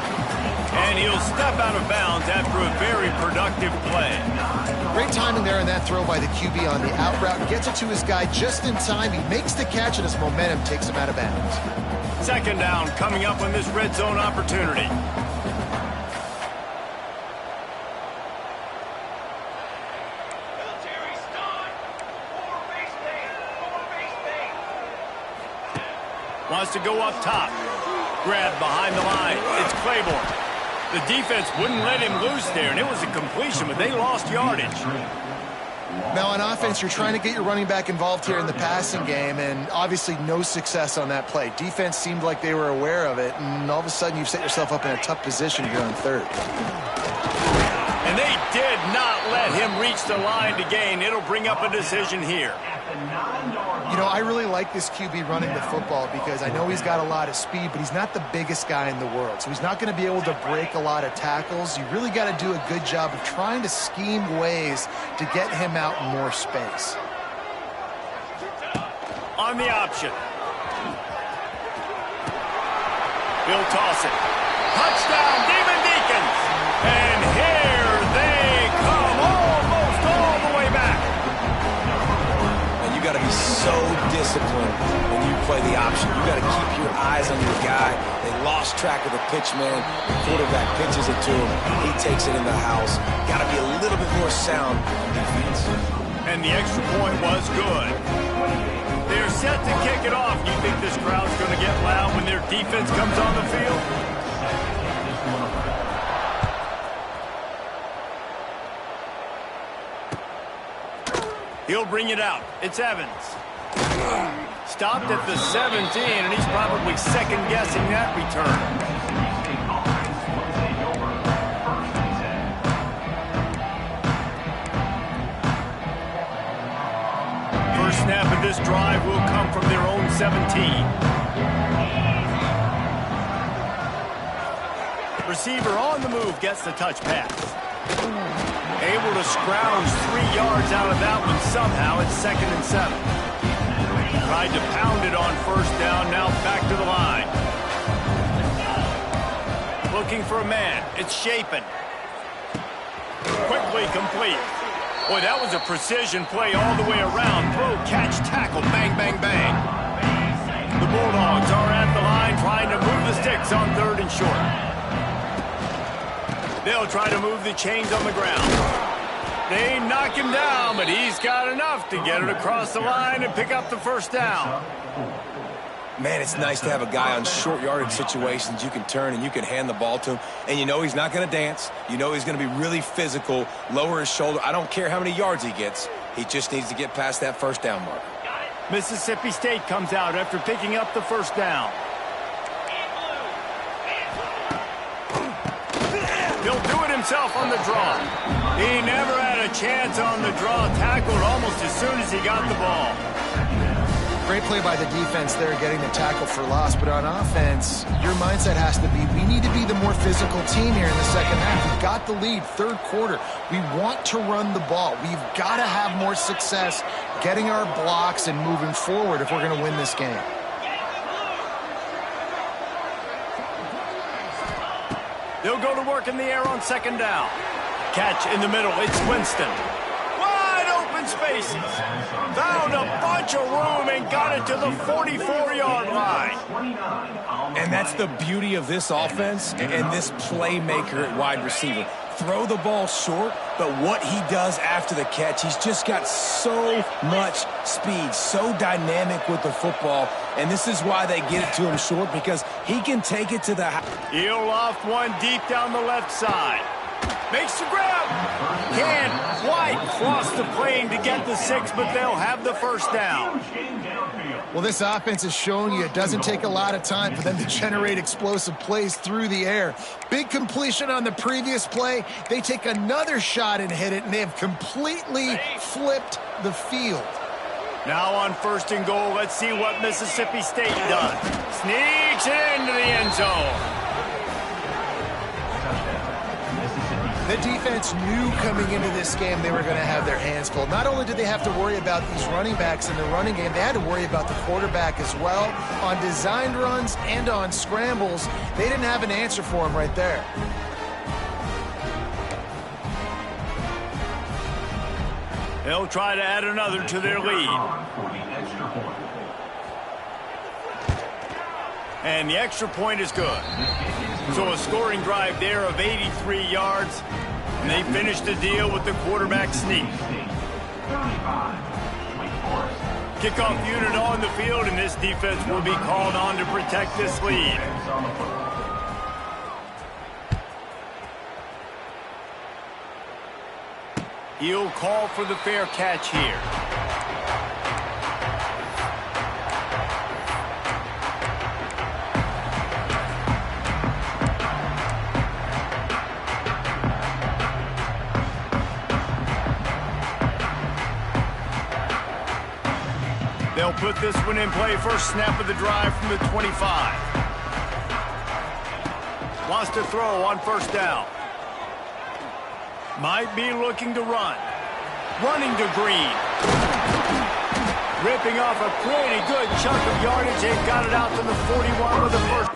And he'll step out of bounds after a very productive play.
Great timing there in that throw by the QB on the out route. Gets it to his guy just in time. He makes the catch, and his momentum takes him out of bounds.
2nd down coming up on this red zone opportunity. Wants to go up top. Grab behind the line. It's Claiborne. The defense wouldn't let him loose there, and it was a completion, but they lost yardage.
Now, on offense, you're trying to get your running back involved here in the passing game, and obviously no success on that play. Defense seemed like they were aware of it, and all of a sudden you've set yourself up in a tough position here on 3rd.
And they did not let him reach the line to gain. It'll bring up a decision here.
You know, I really like this QB running the football because I know he's got a lot of speed, but he's not the biggest guy in the world. So he's not going to be able to break a lot of tackles. You really got to do a good job of trying to scheme ways to get him out in more space.
On the option. He'll toss it. Touchdown, Demon Deacons! And here they come, almost all the way back.
You got to be so disciplined when you play the option. You got to keep your eyes on your guy. They lost track of the pitch, man. The quarterback pitches it to him. He takes it in the house. Got to be a little bit more sound on defense.
And the extra point was good. They're set to kick it off. You think this crowd's going to get loud when their defense comes on the field? He'll bring it out. It's Evans. Stopped at the 17, and he's probably second-guessing that return. First snap of this drive will come from their own 17. Receiver on the move gets the touch pass. Able to scrounge 3 yards out of that one somehow. It's 2nd and 7. Tried to pound it on 1st down, now back to the line. Looking for a man. It's Shapen. Quickly complete. Boy, that was a precision play all the way around. Throw, catch, tackle, bang, bang, bang. The Bulldogs are at the line trying to move the sticks on 3rd and short. They'll try to move the chains on the ground. They knock him down, but he's got enough to get it across the line and pick up the 1st down.
Man, it's nice to have a guy on short yardage situations you can turn and you can hand the ball to him. And you know he's not going to dance. You know he's going to be really physical, lower his shoulder. I don't care how many yards he gets. He just needs to get past that 1st down mark.
Mississippi State comes out after picking up the 1st down. He'll do it himself on the draw. He never had a chance on the draw. Tackled almost as soon as he got the ball.
Great play by the defense there, getting the tackle for loss. But on offense, your mindset has to be, we need to be the more physical team here in the 2nd half. We've got the lead, 3rd quarter. We want to run the ball. We've got to have more success getting our blocks and moving forward if we're going to win this game.
They'll go to work in the air on 2nd down. Catch in the middle. It's Winston. Wide open open spaces. Found a bunch of room and got it to the 44-yard line.
And that's the beauty of this offense and this playmaker at wide receiver. Throw the ball short, but what he does after the catch, he's just got so much speed, so dynamic with the football, and this is why they get it to him short, because he can take it to the house.
He'll loft one deep down the left side. Makes the grab. Can White cross the plane to get the 6, but they'll have the first down.
Well, this offense has shown you it doesn't take a lot of time for them to generate explosive plays through the air. Big completion on the previous play. They take another shot and hit it, and they have completely flipped the field.
Now on 1st and goal, let's see what Mississippi State does. Sneaks it into the end zone.
The defense knew coming into this game they were going to have their hands full. Not only did they have to worry about these running backs in the running game, they had to worry about the quarterback as well. On designed runs and on scrambles, they didn't have an answer for him right there.
They'll try to add another to their lead. And the extra point is good. So a scoring drive there of 83 yards. And they finish the deal with the quarterback sneak. Kickoff unit on the field, and this defense will be called on to protect this lead. He'll call for the fair catch here. They'll put this one in play. First snap of the drive from the 25. Wants to throw on 1st down. Might be looking to run. Running to Green. Ripping off a pretty good chunk of yardage. They've got it out to the 41 with the first.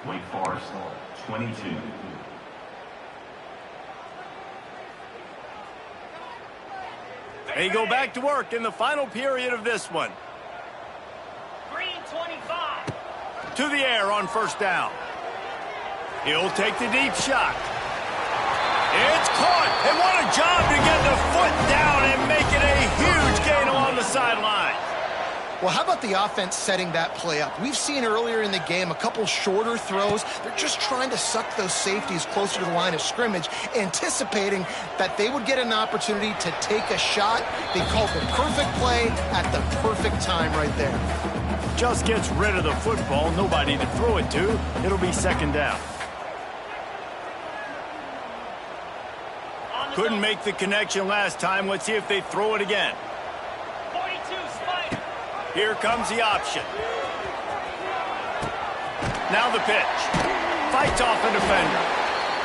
Wake Forest, 22.
They go back to work in the final period of this one.
Green 25.
To the air on 1st down. He'll take the deep shot. It's caught. And what a job to get the foot down and make it a huge gain along the sideline.
Well, how about the offense setting that play up? We've seen earlier in the game a couple shorter throws. They're just trying to suck those safeties closer to the line of scrimmage, anticipating that they would get an opportunity to take a shot. They called the perfect play at the perfect time right there.
Just gets rid of the football. Nobody to throw it to. It'll be 2nd down. Couldn't make the connection last time. Let's see if they throw it again.
42, Spider.
Here comes the option. Now the pitch. Fights off a defender.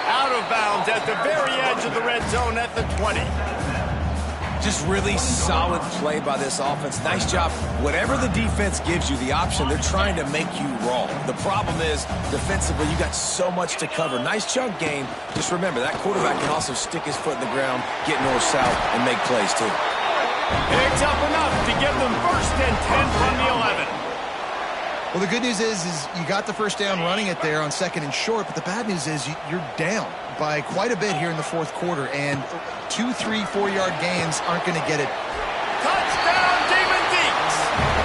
Out of bounds at the very edge of the red zone at the 20.
Just really solid play by this offense. Nice job. Whatever the defense gives you, the option, they're trying to make you roll. The problem is, defensively, you got so much to cover. Nice chunk game. Just remember, that quarterback can also stick his foot in the ground, get north-south, and make plays, too.
Picks up enough to give them 1st and 10 from the 11.
Well, the good news is you got the first down running it there on 2nd and short, but the bad news is you're down by quite a bit here in the 4th quarter, and 2, 3, 4-yard gains aren't going to get it.
Touchdown, Demon Deeks!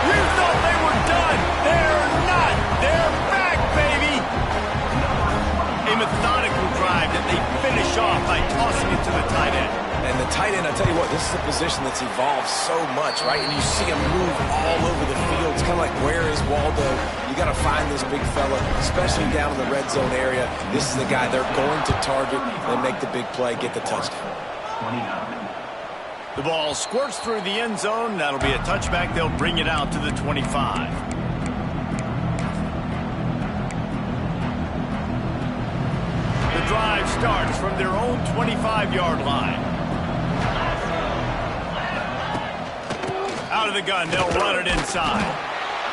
You thought they were done. They're not. They're back, baby! A methodical drive that they finish off by tossing it to the tight end.
And the tight end, I tell you what, this is a position that's evolved so much, right? And you see him move all over the field. It's kind of like, where is Waldo? You got to find this big fella, especially down in the red zone area. This is the guy they're going to target and make the big play, get the touchdown.
29.
The ball squirts through the end zone. That'll be a touchback. They'll bring it out to the 25. The drive starts from their own 25-yard line. Out of the gun, they'll run it inside.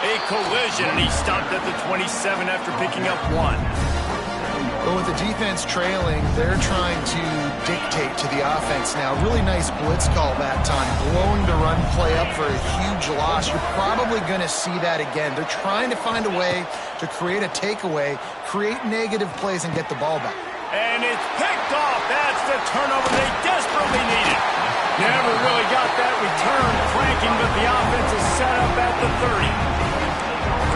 A collision, and he stopped at the 27 after picking up 1.
But with the defense trailing, they're trying to dictate to the offense now. Really nice blitz call that time, blowing the run play up for a huge loss. You're probably going to see that again. They're trying to find a way to create a takeaway, create negative plays, and get the ball back.
And it's picked off. That's the turnover they desperately needed. Never really got that return cranking, but the offense is set up at the 30.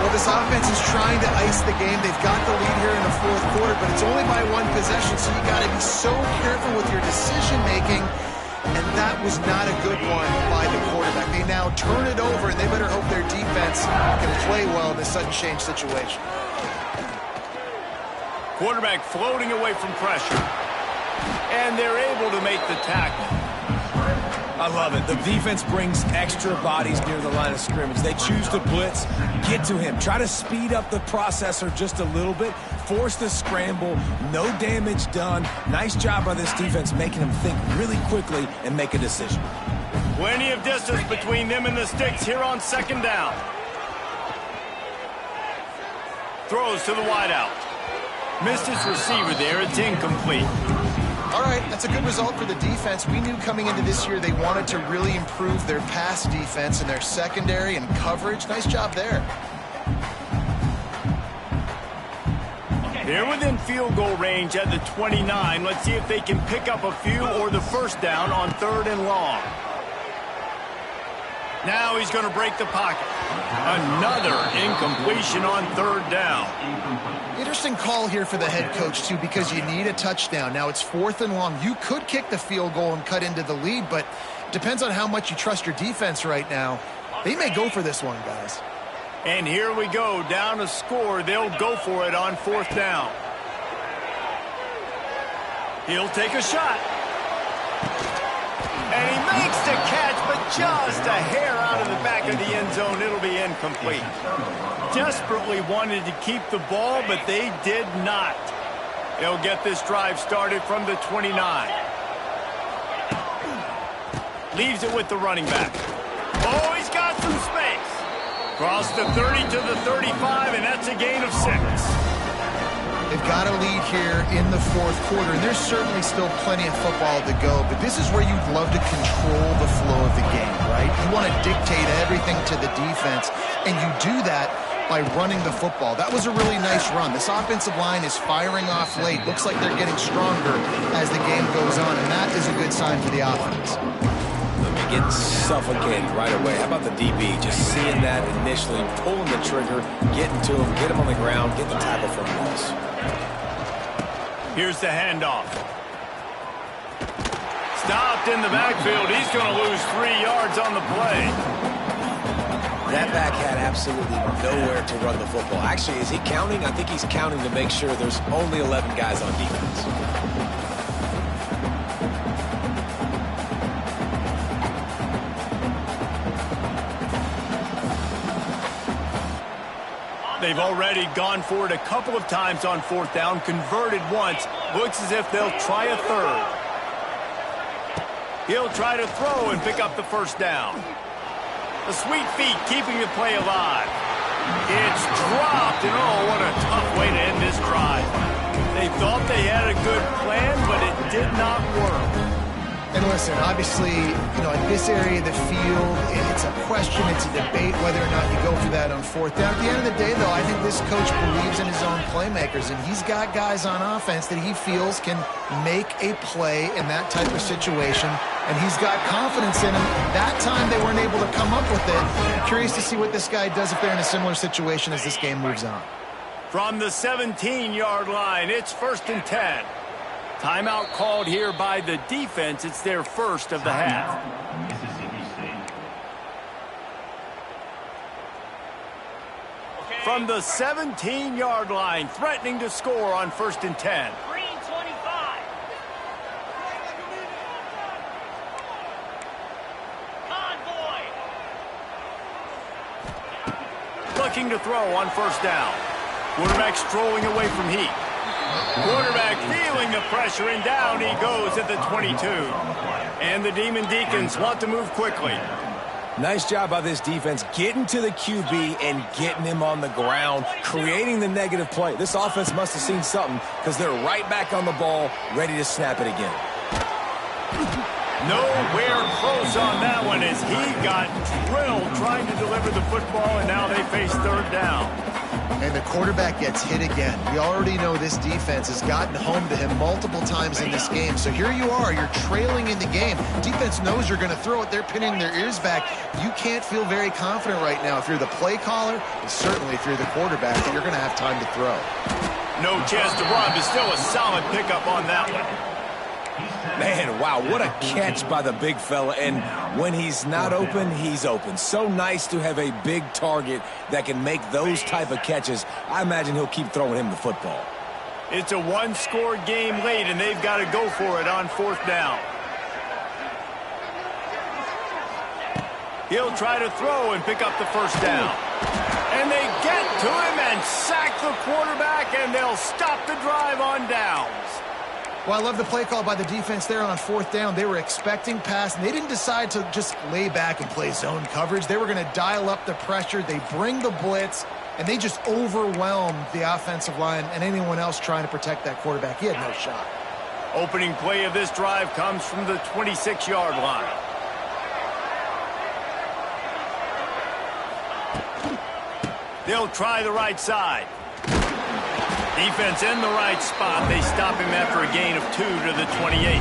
Well, this offense is trying to ice the game. They've got the lead here in the 4th quarter, but it's only by 1 possession, so you got to be so careful with your decision-making, and that was not a good one by the quarterback. They now turn it over, and they better hope their defense can play well in this sudden change situation.
Quarterback floating away from pressure, and they're able to make the tackle.
I love it. The defense brings extra bodies near the line of scrimmage. They choose to blitz, get to him, try to speed up the processor just a little bit, force the scramble, no damage done. Nice job by this defense making him think really quickly and make a decision.
Plenty of distance between them and the sticks here on 2nd down. Throws to the wideout. Missed his receiver there. It's incomplete.
All right, that's a good result for the defense. We knew coming into this year they wanted to really improve their pass defense and their secondary and coverage. Nice job there.
They're within field goal range at the 29. Let's see if they can pick up a few or the 1st down on 3rd and long. Now he's going to break the pocket. Another incompletion on 3rd down.
Interesting call here for the head coach, too, because you need a touchdown. Now it's 4th and long. You could kick the field goal and cut into the lead, but it depends on how much you trust your defense right now. They may go for this one, guys.
And here we go, down a score. They'll go for it on 4th down. He'll take a shot. And he makes the catch, but just a hair out of the back of the end zone. It'll be incomplete. Desperately wanted to keep the ball, but they did not. They'll get this drive started from the 29. Leaves it with the running back. Oh, he's got some space. Cross the 30 to the 35, and that's a gain of 6.
They've got a lead here in the 4th quarter, and there's certainly still plenty of football to go, but this is where you'd love to control the flow of the game, right? You want to dictate everything to the defense, and you do that by running the football. That was a really nice run. This offensive line is firing off late. Looks like they're getting stronger as the game goes on, and that is a good sign for the offense.
Getting suffocated right away. How about the DB? Just seeing that initially, pulling the trigger, getting to him, get him on the ground, get the tackle for a loss.
Here's the handoff. Stopped in the backfield. He's going to lose 3 yards on the play.
That back had absolutely nowhere to run the football. Actually, is he counting? I think he's counting to make sure there's only 11 guys on defense.
They've already gone for it a couple of times on 4th down, converted once. Looks as if they'll try a 3rd. He'll try to throw and pick up the first down. The sweet feet keeping the play alive. It's dropped, and oh, what a tough way to end this drive. They thought they had a good plan, but it did not work.
And listen, obviously, in this area of the field, it's a question, it's a debate whether or not you go for that on fourth down. At the end of the day, though, I think this coach believes in his own playmakers, and he's got guys on offense that he feels can make a play in that type of situation, and he's got confidence in them. That time, they weren't able to come up with it. I'm curious to see what this guy does if they're in a similar situation as this game moves on.
From the 17-yard line, it's 1st and 10. Timeout called here by the defense. It's their first of the half.
Mississippi State.
From the 17-yard line, threatening to score on 1st and 10.
Green 25. Convoy.
Looking to throw on 1st down. Quarterback strolling away from heat. Quarterback feeling the pressure, and down he goes at the 22. And the Demon Deacons want to move quickly.
Nice job by this defense getting to the QB and getting him on the ground, creating the negative play. This offense must have seen something because they're right back on the ball, ready to snap it again.
Nowhere close on that one as he got drilled trying to deliver the football, and now they face 3rd down.
And the quarterback gets hit again. We already know this defense has gotten home to him multiple times in this game. So here you are, you're trailing in the game. Defense knows you're going to throw it. They're pinning their ears back. You can't feel very confident right now if you're the play caller, and certainly if you're the quarterback, that you're going to have time to throw.
No chance to run, but still a solid pickup on that one.
Man, wow, what a catch by the big fella. And when he's not open, he's open. So nice to have a big target that can make those type of catches. I imagine he'll keep throwing him the football.
It's a one-score game late, and they've got to go for it on 4th down. He'll try to throw and pick up the first down. And they get to him and sack the quarterback, and they'll stop the drive on downs.
Well, I love the play call by the defense there on 4th down. They were expecting pass, and they didn't decide to just lay back and play zone coverage. They were going to dial up the pressure. They bring the blitz, and they just overwhelmed the offensive line and anyone else trying to protect that quarterback. He had no shot.
Opening play of this drive comes from the 26-yard line. They'll try the right side. Defense in the right spot. They stop him after a gain of 2 to the 28.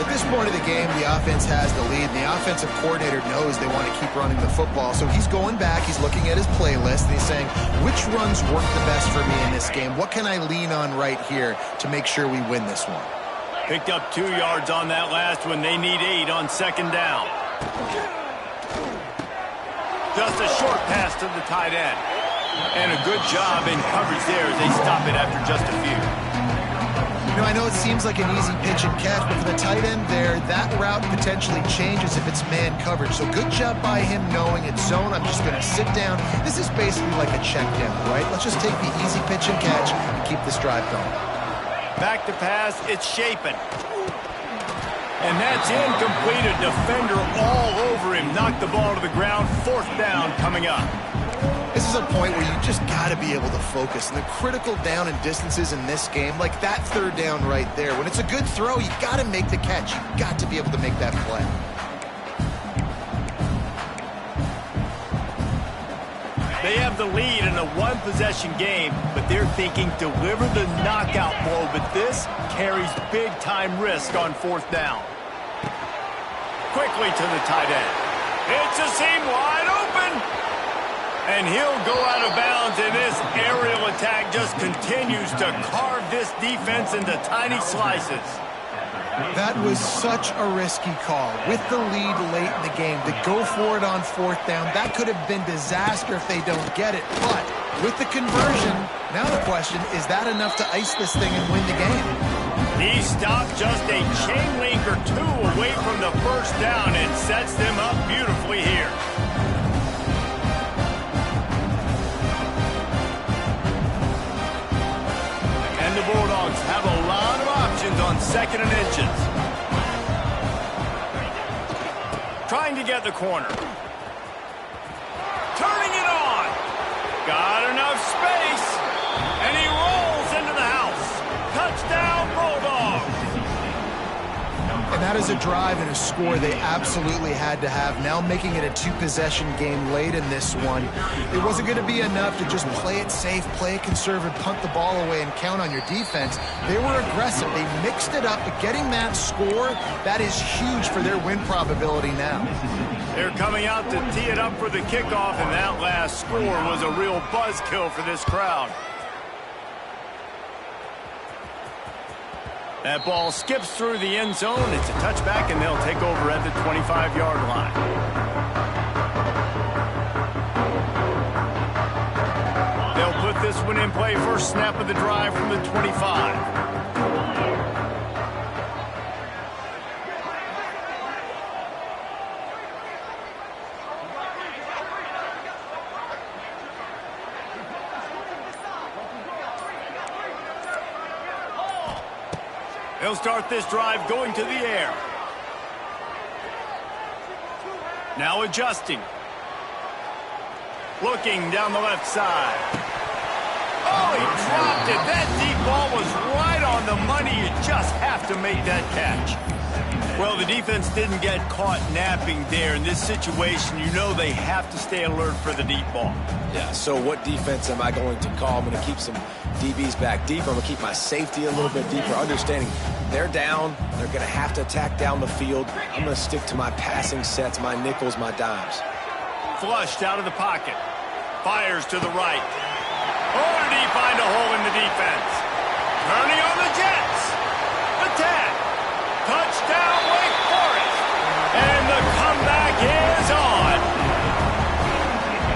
At this point of the game, the offense has the lead, and the offensive coordinator knows they want to keep running the football. So he's going back, he's looking at his playlist, and he's saying, which runs work the best for me in this game? What can I lean on right here to make sure we win this one?
Picked up 2 yards on that last one. They need 8 on 2nd down. Just a short pass to the tight end. And a good job in coverage there as they stop it after just a few.
I know it seems like an easy pitch and catch, but for the tight end there, that route potentially changes if it's man coverage. So good job by him knowing it's zone. I'm just going to sit down. This is basically like a check down, right? Let's just take the easy pitch and catch and keep this drive going.
Back to pass. It's Shapen. And that's incomplete. A defender all over him. Knocked the ball to the ground. 4th down coming up.
This is a point where you just got to be able to focus. And the critical down and distances in this game, like that 3rd down right there, when it's a good throw, you got to make the catch. You got to be able to make that play.
They have the lead in a one-possession game, but they're thinking deliver the knockout blow. But this carries big-time risk on 4th down. Quickly to the tight end. It's a seam wide open. And he'll go out of bounds, and this aerial attack just continues to carve this defense into tiny slices.
That was such a risky call. With the lead late in the game, to go for it on 4th down, that could have been disaster if they don't get it. But with the conversion, now the question, is that enough to ice this thing and win the game?
He stopped just a chain link or 2 away from the first down and sets them up beautifully here. The Bulldogs have a lot of options on 2nd and inches. Trying to get the corner. Turning it on. Got enough space. And he rolls into the house. Touchdown, Bulldogs.
And that is a drive and a score they absolutely had to have. Now making it a two-possession game late in this one. It wasn't going to be enough to just play it safe, play it conservative, punt the ball away, and count on your defense. They were aggressive. They mixed it up, but getting that score, that is huge for their win probability now.
They're coming out to tee it up for the kickoff, and that last score was a real buzzkill for this crowd. That ball skips through the end zone. It's a touchback, and they'll take over at the 25-yard line. They'll put this one in play. First snap of the drive from the 25. They'll start this drive going to the air. Now adjusting. Looking down the left side. Oh, he dropped it. That deep ball was right on the money. You just have to make that catch. Well, the defense didn't get caught napping there. In this situation, you know they have to stay alert for the deep ball.
Yeah, so what defense am I going to call? I'm going to keep some DBs back deep. I'm going to keep my safety a little bit deeper, understanding they're down. They're going to have to attack down the field. I'm going to stick to my passing sets, my nickels, my dimes.
Flushed out of the pocket. Fires to the right. Oh, did he find a hole in the defense? Turning on the Jets. The 10. Touchdown, Wake Forest. And the comeback is on.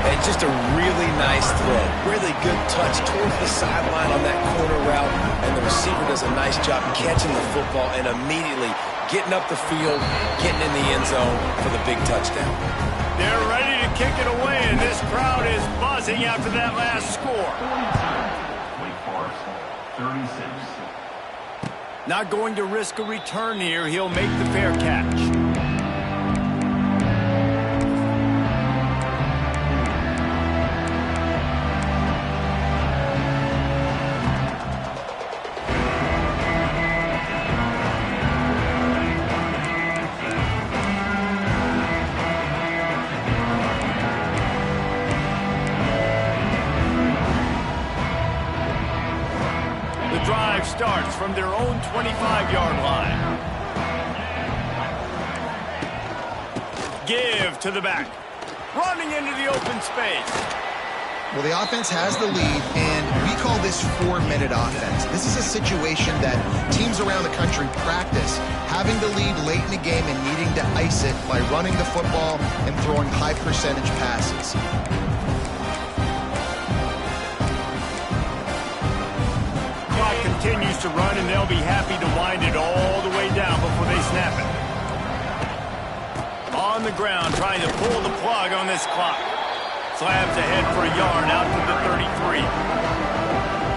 And just a really nice throw. Really good touch towards the sideline on that corner route. And the receiver does a nice job catching the football and immediately getting up the field, getting in the end zone for the big touchdown.
They're ready to kick it away, and this crowd is buzzing after that last score.
Wake Forest, 36.
Not going to risk a return here. He'll make the fair catch. Starts from their own 25-yard line. Give to the back. Running into the open space.
Well, the offense has the lead, and we call this 4-minute offense. This is a situation that teams around the country practice, having the lead late in the game and needing to ice it by running the football and throwing high-percentage passes.
Continues to run, and they'll be happy to wind it all the way down before they snap it. On the ground, trying to pull the plug on this clock. Slabs ahead for a yard out to the 33.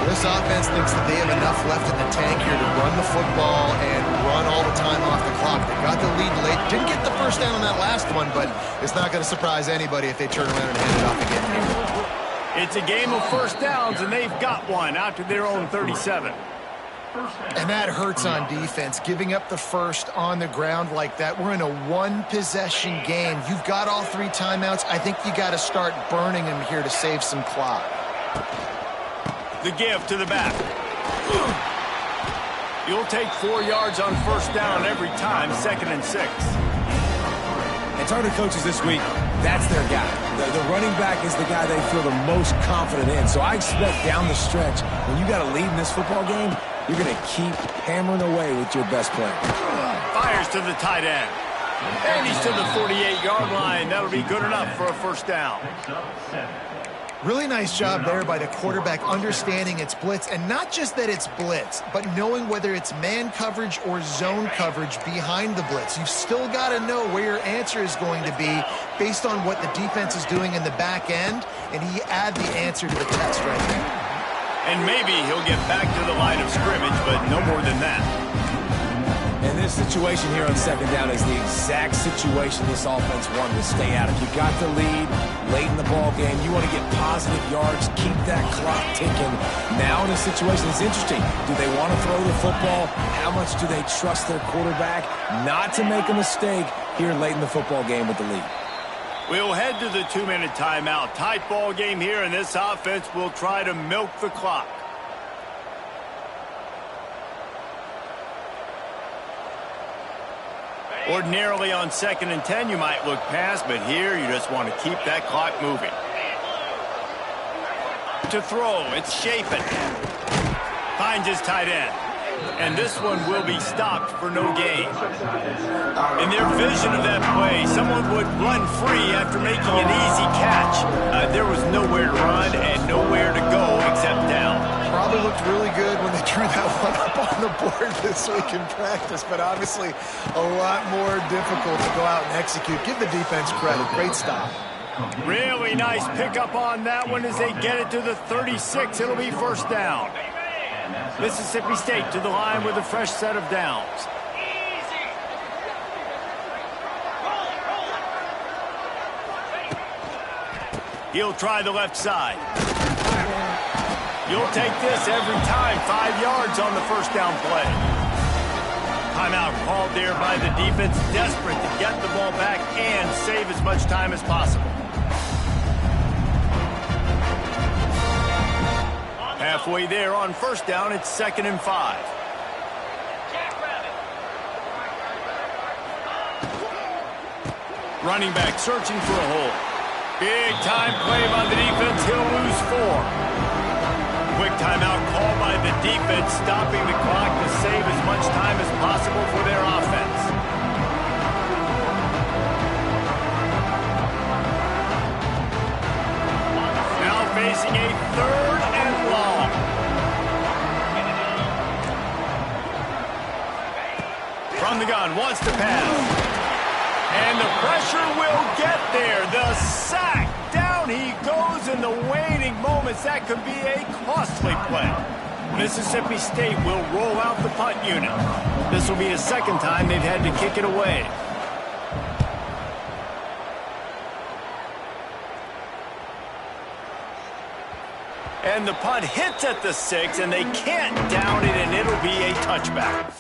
This offense thinks that they have enough left in the tank here to run the football and run all the time off the clock. They got the lead late. Didn't get the first down on that last one, but it's not going to surprise anybody if they turn around and hand it off again here.
It's a game of first downs, and they've got one out to their own 37.
And that hurts on defense, giving up the first on the ground like that. We're in a one-possession game. You've got all 3 timeouts. I think you got to start burning them here to save some clock.
The give to the back. You'll take 4 yards on first down every time, 2nd and 6.
And Turner coaches this week, that's their guy. The running back is the guy they feel the most confident in. So I expect down the stretch, when you got a lead in this football game, you're going to keep hammering away with your best player.
Fires to the tight end. And he's to the 48-yard line. That'll be good enough for a first down.
Really nice job there by the quarterback, understanding it's blitz, and not just that it's blitz, but knowing whether it's man coverage or zone coverage behind the blitz. You've still got to know where your answer is going to be based on what the defense is doing in the back end, and he add the answer to the test right there.
And maybe he'll get back to the line of scrimmage, but no more than that.
And this situation here on second down is the exact situation this offense wanted to stay out. If you got the lead late in the ball game, you want to get positive yards, keep that clock ticking. Now in a situation, it's interesting. Do they want to throw the football? How much do they trust their quarterback not to make a mistake here late in the football game with the lead?
We'll head to the 2-minute timeout. Tight ball game here, and this offense will try to milk the clock. Ordinarily on 2nd and 10, you might look past, but here you just want to keep that clock moving. To throw, it's Chapin. Finds his tight end. And this one will be stopped for no gain. In their vision of that play, someone would run free after making an easy catch. There was nowhere to run and nowhere to go except down.
Probably looked really good when they drew that one up on the board this week in practice, but obviously a lot more difficult to go out and execute. Give the defense credit. Great stop.
Really nice pickup on that one as they get it to the 36. It'll be first down. Mississippi State to the line with a fresh set of downs. He'll try the left side. You'll take this every time. 5 yards on the first down play. Timeout called there by the defense, desperate to get the ball back and save as much time as possible. Halfway there on first down, it's 2nd and 5. Running back searching for a hole. Big time play by the defense. He'll lose 4. Quick timeout called by the defense, stopping the clock to save as much time as possible for their offense. Now facing a 3rd and long. From the gun, wants to pass. And the pressure will get there. The sack. Down he goes in the waiting moments. That could be a costly play. Mississippi State will roll out the punt unit. This will be the 2nd time they've had to kick it away. And the punt hits at the 6, and they can't down it, and it'll be a touchback.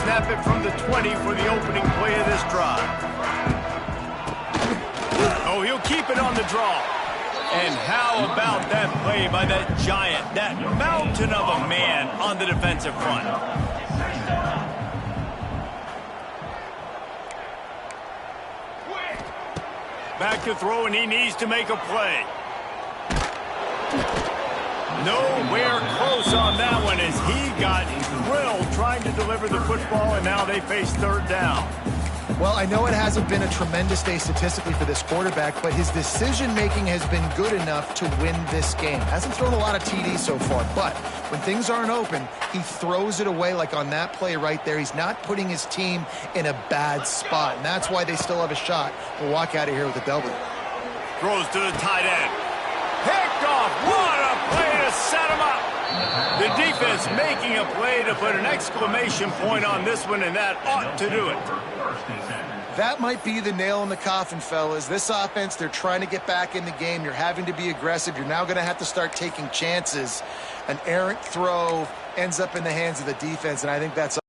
Snap it from the 20 for the opening play of this drive. Oh, he'll keep it on the draw. And how about that play by that giant, that mountain of a man on the defensive front? Back to throw, and he needs to make a play. Nowhere close on that one as he got drilled trying to deliver the football, and now they face 3rd down.
Well, I know it hasn't been a tremendous day statistically for this quarterback, but his decision-making has been good enough to win this game. Hasn't thrown a lot of TDs so far, but when things aren't open, he throws it away like on that play right there. He's not putting his team in a bad spot, and that's why they still have a shot to walk out of here with a W.
Throws to the tight end. Picked off. What a play to set him up. The defense making a play to put an exclamation point on this one, and that ought to do it.
That might be the nail in the coffin, fellas. This offense, they're trying to get back in the game. You're having to be aggressive. You're now going to have to start taking chances. An errant throw ends up in the hands of the defense, and I think that's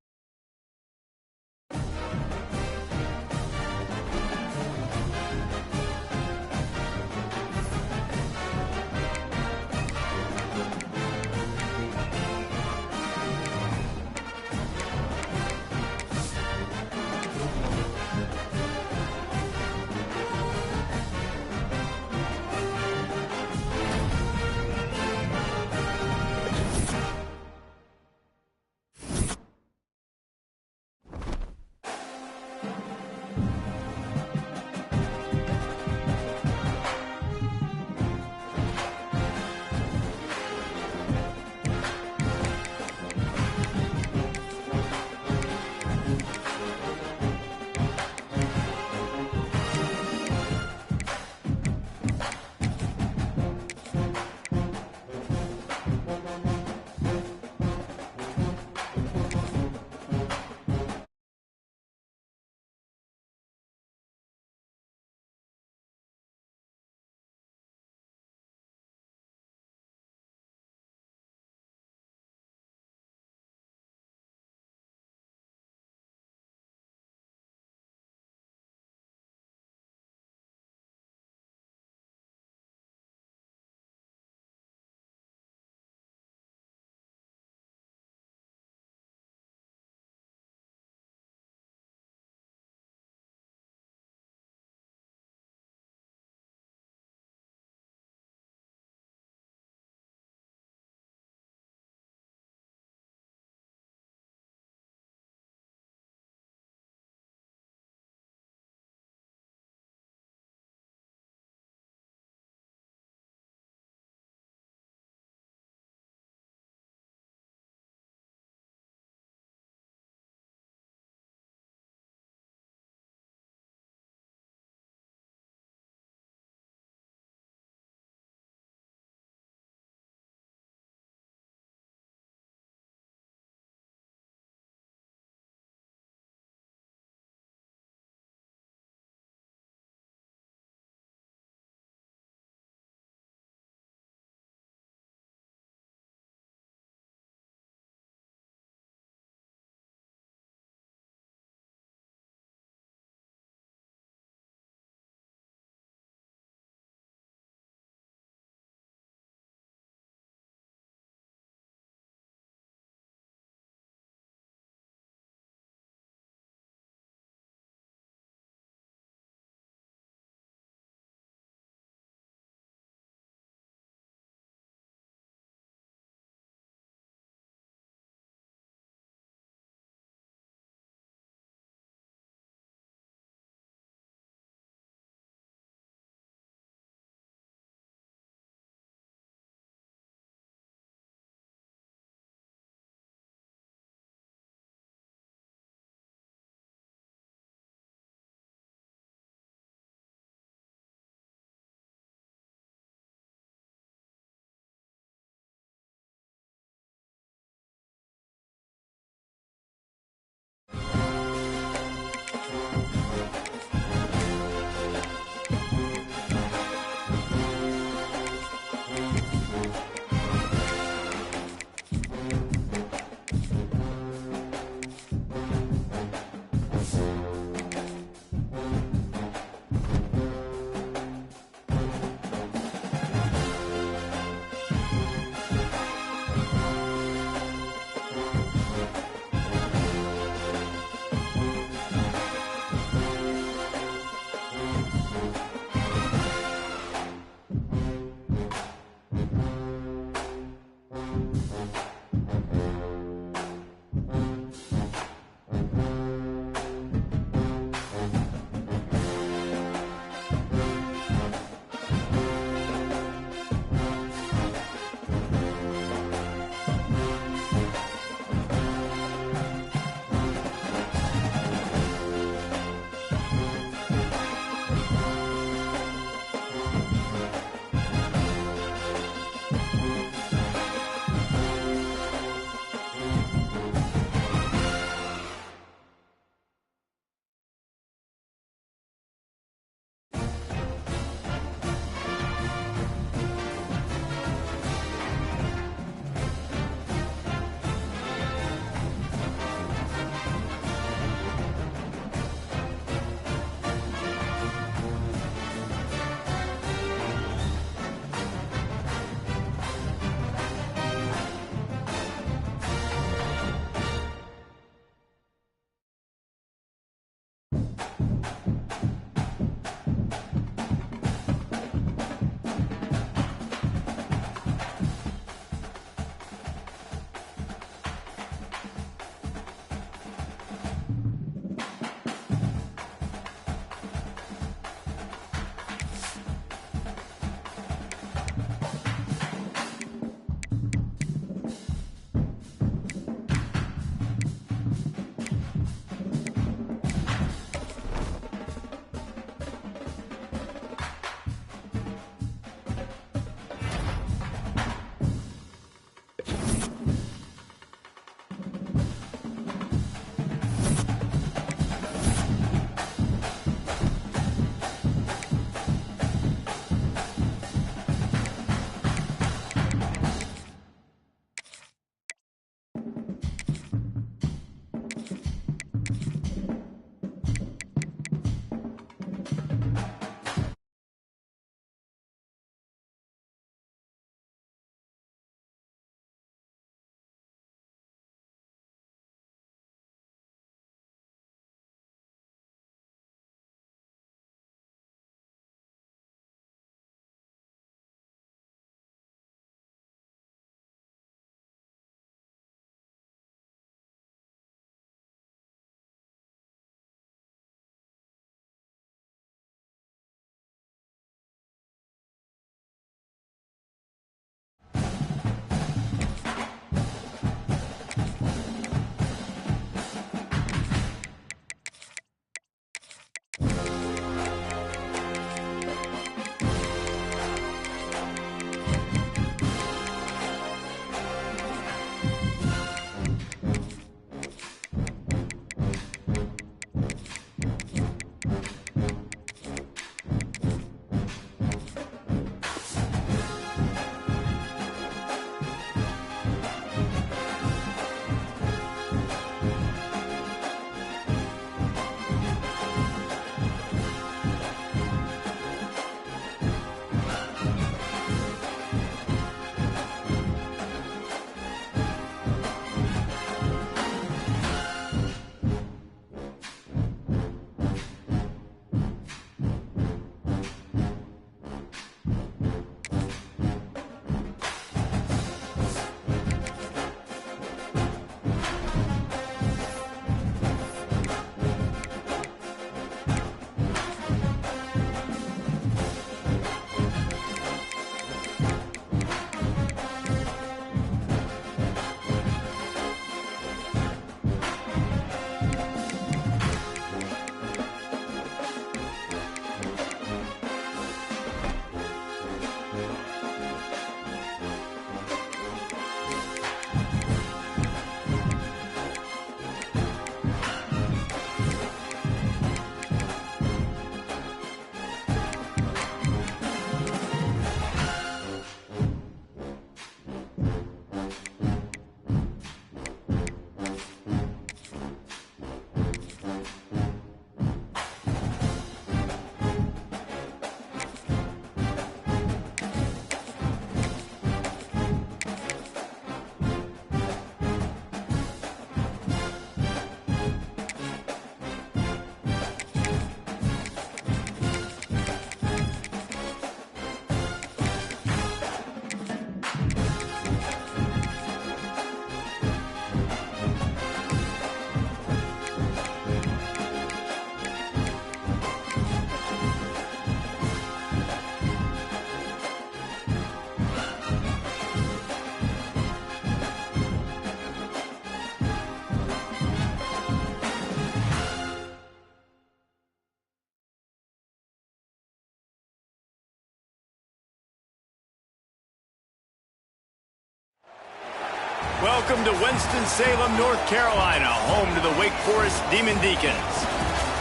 Welcome to Winston-Salem, North Carolina, home to the Wake Forest Demon Deacons.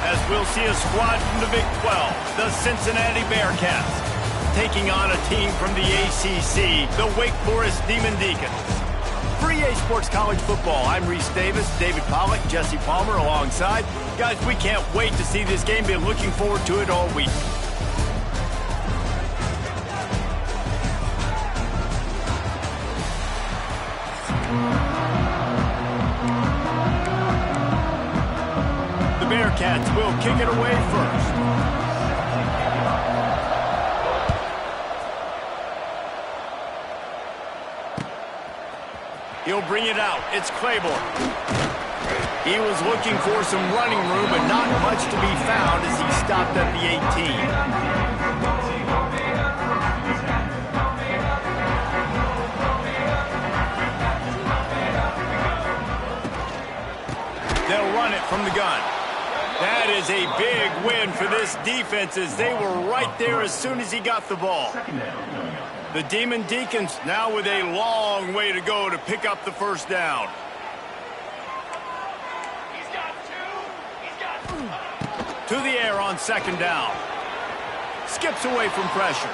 As we'll see a squad from the Big 12, the Cincinnati Bearcats, taking on a team from the ACC, the Wake Forest Demon Deacons. For EA Sports College Football, I'm Reese Davis, David Pollack, Jesse Palmer alongside. Guys, we can't wait to see this game. Been looking forward to it all week. The Bearcats will kick it away first. He'll bring it out. It's Claiborne. He was looking for some running room, but not much to be found as he stopped at the 18. They'll run it from the gun. That is a big win for this defense as they were right there as soon as he got the ball. The Demon Deacons now with a long way to go to pick up the first down.
He's got two.
To the air on second down. Skips away from pressure.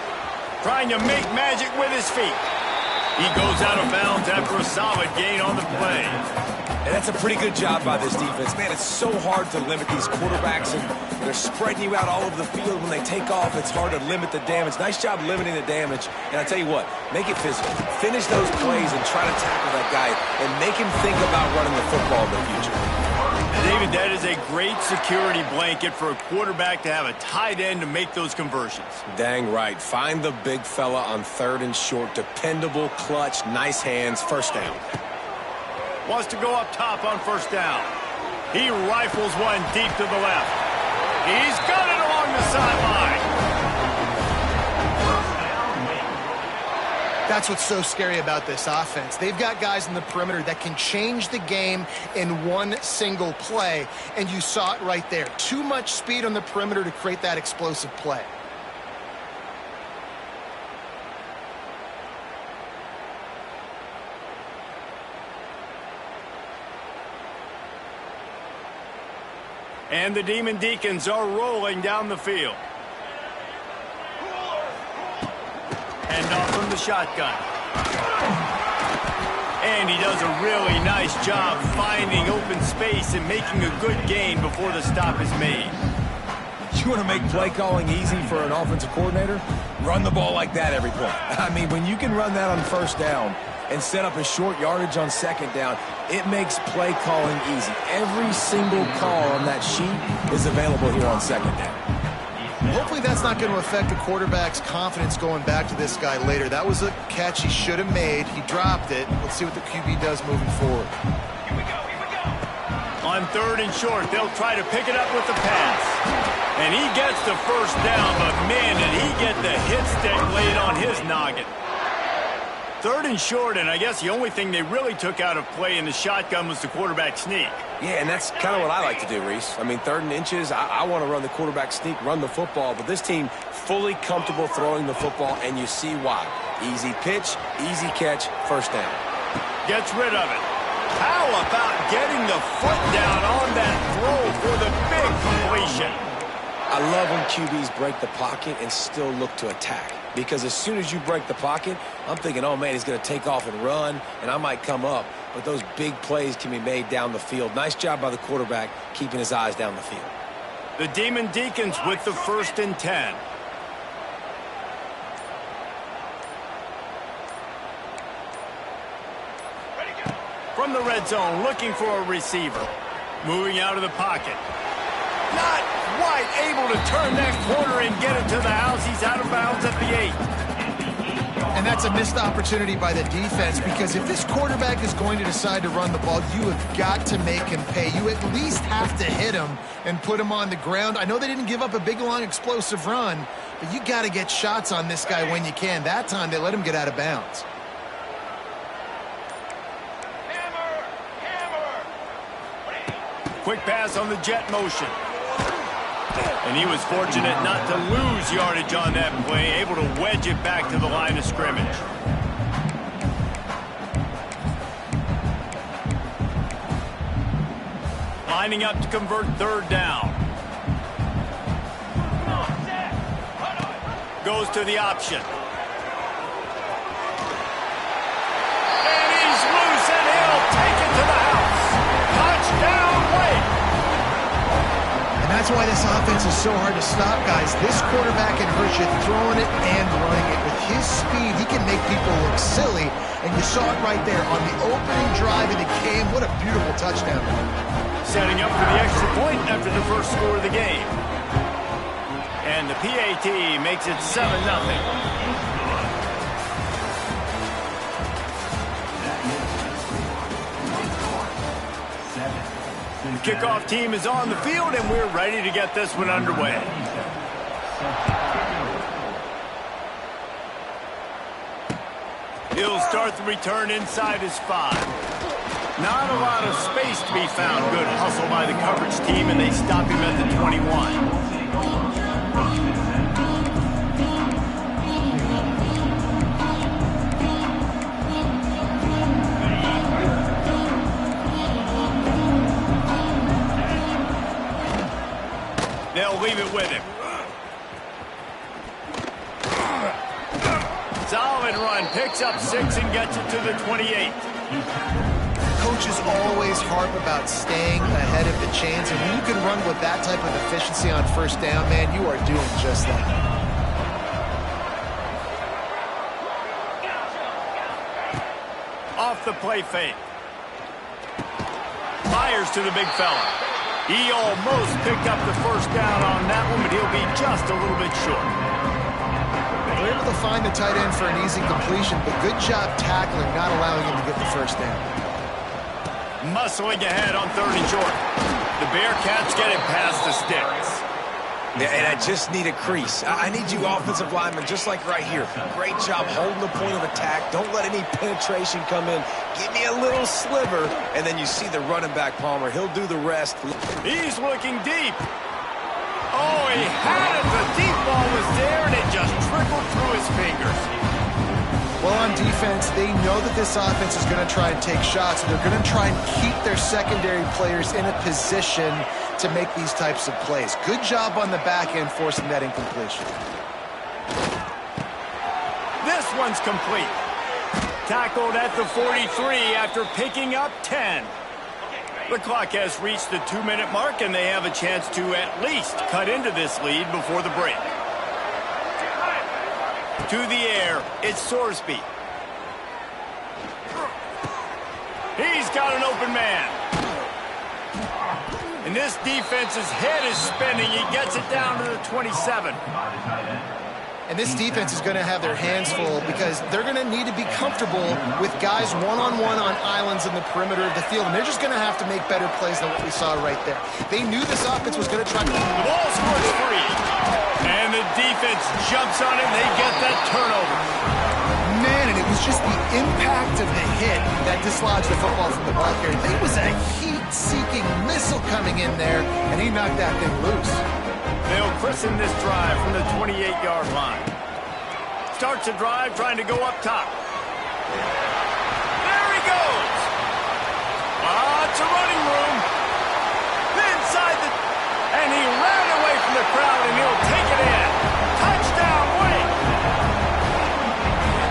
Trying to make magic with his feet. He goes out of bounds after a solid gain on the play.
And that's a pretty good job by this defense. Man, it's so hard to limit these quarterbacks, and they're spreading you out all over the field. When they take off, it's hard to limit the damage. Nice job limiting the damage. And I tell you what, make it physical. Finish those plays and try to tackle that guy and make him think about running the football in the future.
David, that is a great security blanket for a quarterback to have a tight end to make those conversions.
Dang right. Find the big fella on third and short. Dependable, clutch, nice hands, first down.
Wants to go up top on first down. He rifles one deep to the left. He's got it along the sideline.
That's what's so scary about this offense. They've got guys in the perimeter that can change the game in one single play, and you saw it right there. Too much speed on the perimeter to create that explosive play.
And the Demon Deacons are rolling down the field. And off from the shotgun. And he does a really nice job finding open space and making a good gain before the stop is made.
You want to make play calling easy for an offensive coordinator? Run the ball like that every play. I mean, when you can run that on first down and set up a short yardage on second down, it makes play calling easy. Every single call on that sheet is available here on second down.
Hopefully that's not going to affect the quarterback's confidence going back to this guy later. That was a catch he should have made. He dropped it. Let's see what the QB does moving forward.
Here we go, here we go.
On third and short, they'll try to pick it up with the pass. And he gets the first down, but man, did he get the hit stick laid on his noggin. Third and short, and I guess the only thing they really took out of play in the shotgun was the quarterback sneak.
Yeah, and that's kind of what I like to do, Reese. I mean, third and inches, I want to run the quarterback sneak, run the football, but this team fully comfortable throwing the football, and you see why. Easy pitch, easy catch, first down.
Gets rid of it. How about getting the foot down on that throw for the big completion?
I love when QBs break the pocket and still look to attack. Because as soon as you break the pocket, I'm thinking, oh, man, he's going to take off and run, and I might come up. But those big plays can be made down the field. Nice job by the quarterback keeping his eyes down the field.
The Demon Deacons with the 1st and 10. From the red zone, looking for a receiver. Moving out of the pocket. Not quite able to turn that corner and get it to the house. He's out of bounds at the 8.
And that's a missed opportunity by the defense, because if this quarterback is going to decide to run the ball, you have got to make him pay. You at least have to hit him and put him on the ground. I know they didn't give up a big, long, explosive run, but you got to get shots on this guy when you can. That time, they let him get out of bounds.
Quick pass on the jet motion. And he was fortunate not to lose yardage on that play, able to wedge it back to the line of scrimmage. Lining up to convert third down. Goes to the option. And he's loose, and he'll take it to the house. Touchdown, Wake.
And that's why this offense is so hard to stop, guys. This quarterback can hurt you throwing it and running it. With his speed, he can make people look silly. And you saw it right there on the opening drive in the game. What a beautiful touchdown.
Setting up for the extra point after the first score of the game. And the PAT makes it 7-0. Kickoff team is on the field, and we're ready to get this one underway. He'll start the return inside his 5. Not a lot of space to be found. Good hustle by the coverage team, and they stop him at the 21. They'll leave it with him. Solid run, picks up 6 and gets it to the 28.
Coaches always harp about staying ahead of the chains, and when you can run with that type of efficiency on first down, man, you are doing just that.
Off the play fake. Fires to the big fella. He almost picked up the first down on that one, but he'll be just a little bit short.
They're able to find the tight end for an easy completion, but good job tackling, not allowing him to get the first down.
Muscling ahead on 3rd and short. The Bearcats get it past the sticks.
Yeah, and I just need a crease. I need you offensive linemen, just like right here. Great job holding the point of attack. Don't let any penetration come in. Give me a little sliver, and then you see the running back, Palmer. He'll do the rest.
He's looking deep. Oh, he had it. The deep ball was there, and it just trickled through his fingers.
Well, on defense, they know that this offense is going to try and take shots, so they're going to try and keep their secondary players in a position to make these types of plays. Good job on the back end forcing that incompletion.
This one's complete. Tackled at the 43 after picking up 10. The clock has reached the 2-minute mark, and they have a chance to at least cut into this lead before the break. To the air, it's Sorsby. He's got an open man. And this defense's head is spinning. He gets it down to the 27.
And this defense is going to have their hands full because they're going to need to be comfortable with guys one-on-one on islands in the perimeter of the field. And they're just going to have to make better plays than what we saw right there. They knew this offense was going to try to...
The ball scores free. And the defense jumps on it, and they get that turnover.
Man, and it was just the impact of the hit that dislodged the football from the ball carrier. There was a heat-seeking missile coming in there, and he knocked that thing loose.
They'll christen this drive from the 28-yard line. Starts a drive trying to go up top. There he goes. Lots of running room. Inside the... And he ran away from the crowd, and he'll take it in. Touchdown, Wake.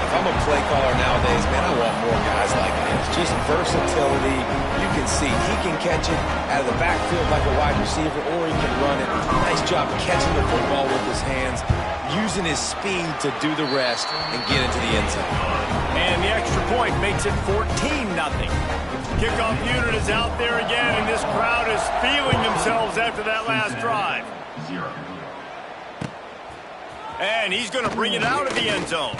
If I'm a play caller nowadays, man, I want more guys like this. Just versatility. You can see he can catch it out of the backfield like a wide receiver, or he can run it. Nice job catching the football with his hands, using his speed to do the rest and get into the end zone.
And the extra point makes it 14-0. Kickoff unit is out there again, and this crowd is feeling themselves after that last drive. And he's going to bring it out of the end zone.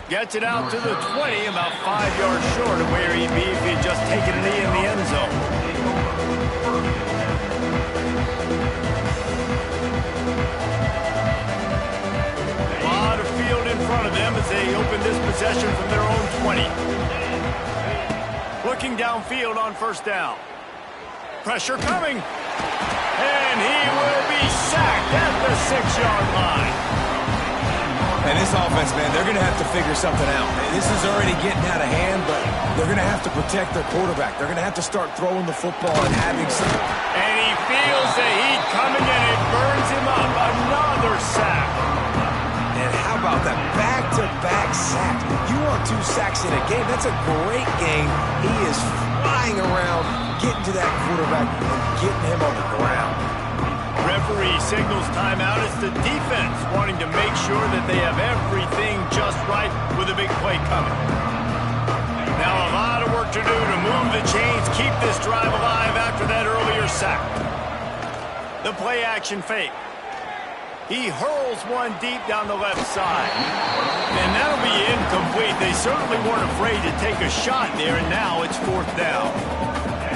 Gets it out to the 20, about 5 yards short of where he'd be if he had just taken a knee in the end zone. A lot of field in front of them as they open this possession from their own 20. Looking downfield on first down. Pressure coming. And he will be sacked at the 6-yard line.
And this offense, man, they're going to have to figure something out. This is already getting out of hand, but they're going to have to protect their quarterback. They're going to have to start throwing the football and having some.
And he feels the heat coming, and it burns him up. Another sack.
And how about that back-to-back sacks? You want 2 sacks in a game. That's a great game. He is flying around, getting to that quarterback and getting him on the ground.
Referee signals timeout. It's the defense wanting to make sure that they have everything just right with a big play coming. Now a lot of work to do to move the chains, keep this drive alive after that earlier sack. The play action fake. He hurls one deep down the left side. And that'll be incomplete. They certainly weren't afraid to take a shot there, and now it's 4th down.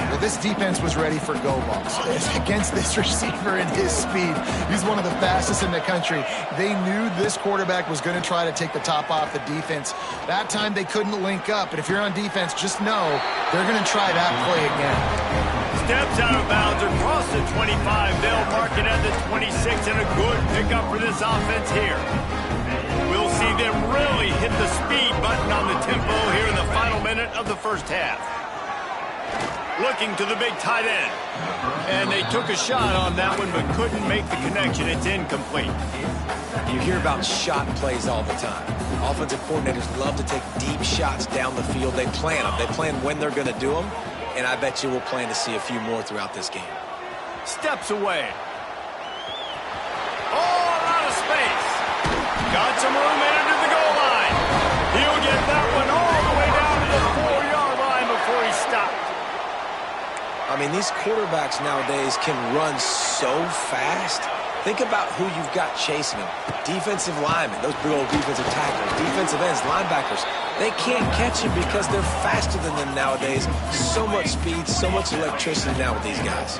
Well, this defense was ready for go balls against this receiver and his speed. He's one of the fastest in the country. They knew this quarterback was going to try to take the top off the defense. That time they couldn't link up, but if you're on defense, just know they're going to try that play again.
Steps out of bounds across the 25. They'll mark it at the 26, and a good pickup for this offense here. We'll see them really hit the speed button on the tempo here in the final minute of the first half. Looking to the big tight end. And they took a shot on that one, but couldn't make the connection. It's incomplete.
You hear about shot plays all the time. Offensive coordinators love to take deep shots down the field. They plan them. They plan when they're going to do them. And I bet you we'll plan to see a few more throughout this game.
Steps away. Oh, a lot of space. Got some room into the goal line. He'll get that one all the way down to the 4-yard line before he stopped.
I mean, these quarterbacks nowadays can run so fast. Think about who you've got chasing them. Defensive linemen, those big old defensive tackles, defensive ends, linebackers. They can't catch you because they're faster than them nowadays. So much speed, so much electricity now with these guys.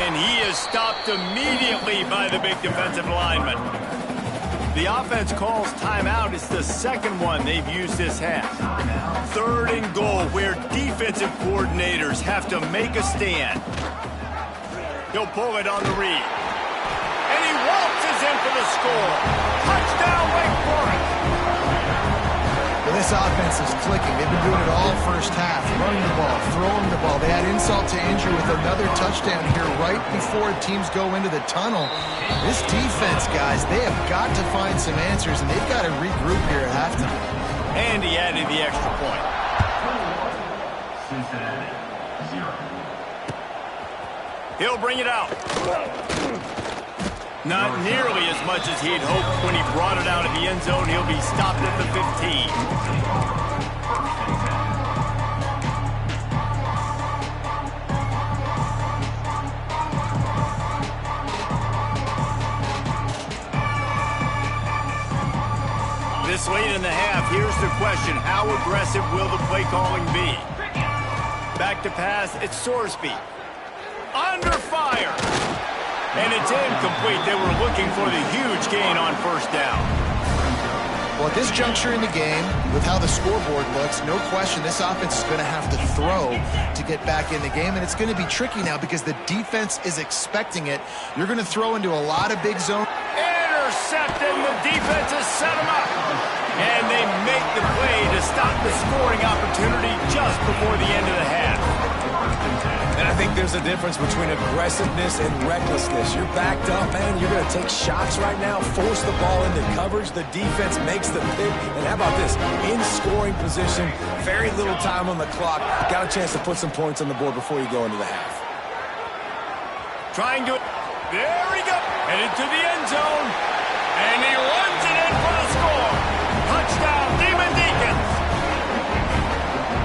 And he is stopped immediately by the big defensive lineman. The offense calls timeout. It's the second one they've used this half. 3rd and goal, where defensive coordinators have to make a stand. He'll pull it on the read. And he waltzes in for the score. Touchdown, Wake Forest.
Well, this offense is clicking. They've been doing it all first half. Running the ball, throwing the ball. They had insult to injury with another touchdown here right before teams go into the tunnel. This defense, guys, they have got to find some answers, and they've got to regroup here at halftime.
And he added the extra point.
Cincinnati, 0.
He'll bring it out. Not nearly as much as he'd hoped when he brought it out of the end zone. He'll be stopped at the 15. This late in the half, here's the question. How aggressive will the play calling be? Back to pass, it's Sorsby. Under fire. And it's incomplete. They were looking for the huge gain on first down.
Well, at this juncture in the game, with how the scoreboard looks, no question this offense is going to have to throw to get back in the game, and it's going to be tricky now because the defense is expecting it. You're going to throw into a lot of big zone.
Intercepted, and the defense has set him up. And they make the play to stop the scoring opportunity just before the end of the half.
And I think there's a difference between aggressiveness and recklessness. You're backed up, man. You're going to take shots right now, force the ball into coverage. The defense makes the pick. And how about this? In scoring position, very little time on the clock. Got a chance to put some points on the board before you go into the half.
Trying to... There he goes. Headed to the end zone. And he runs it in for the score. Touchdown, Demon Deacons.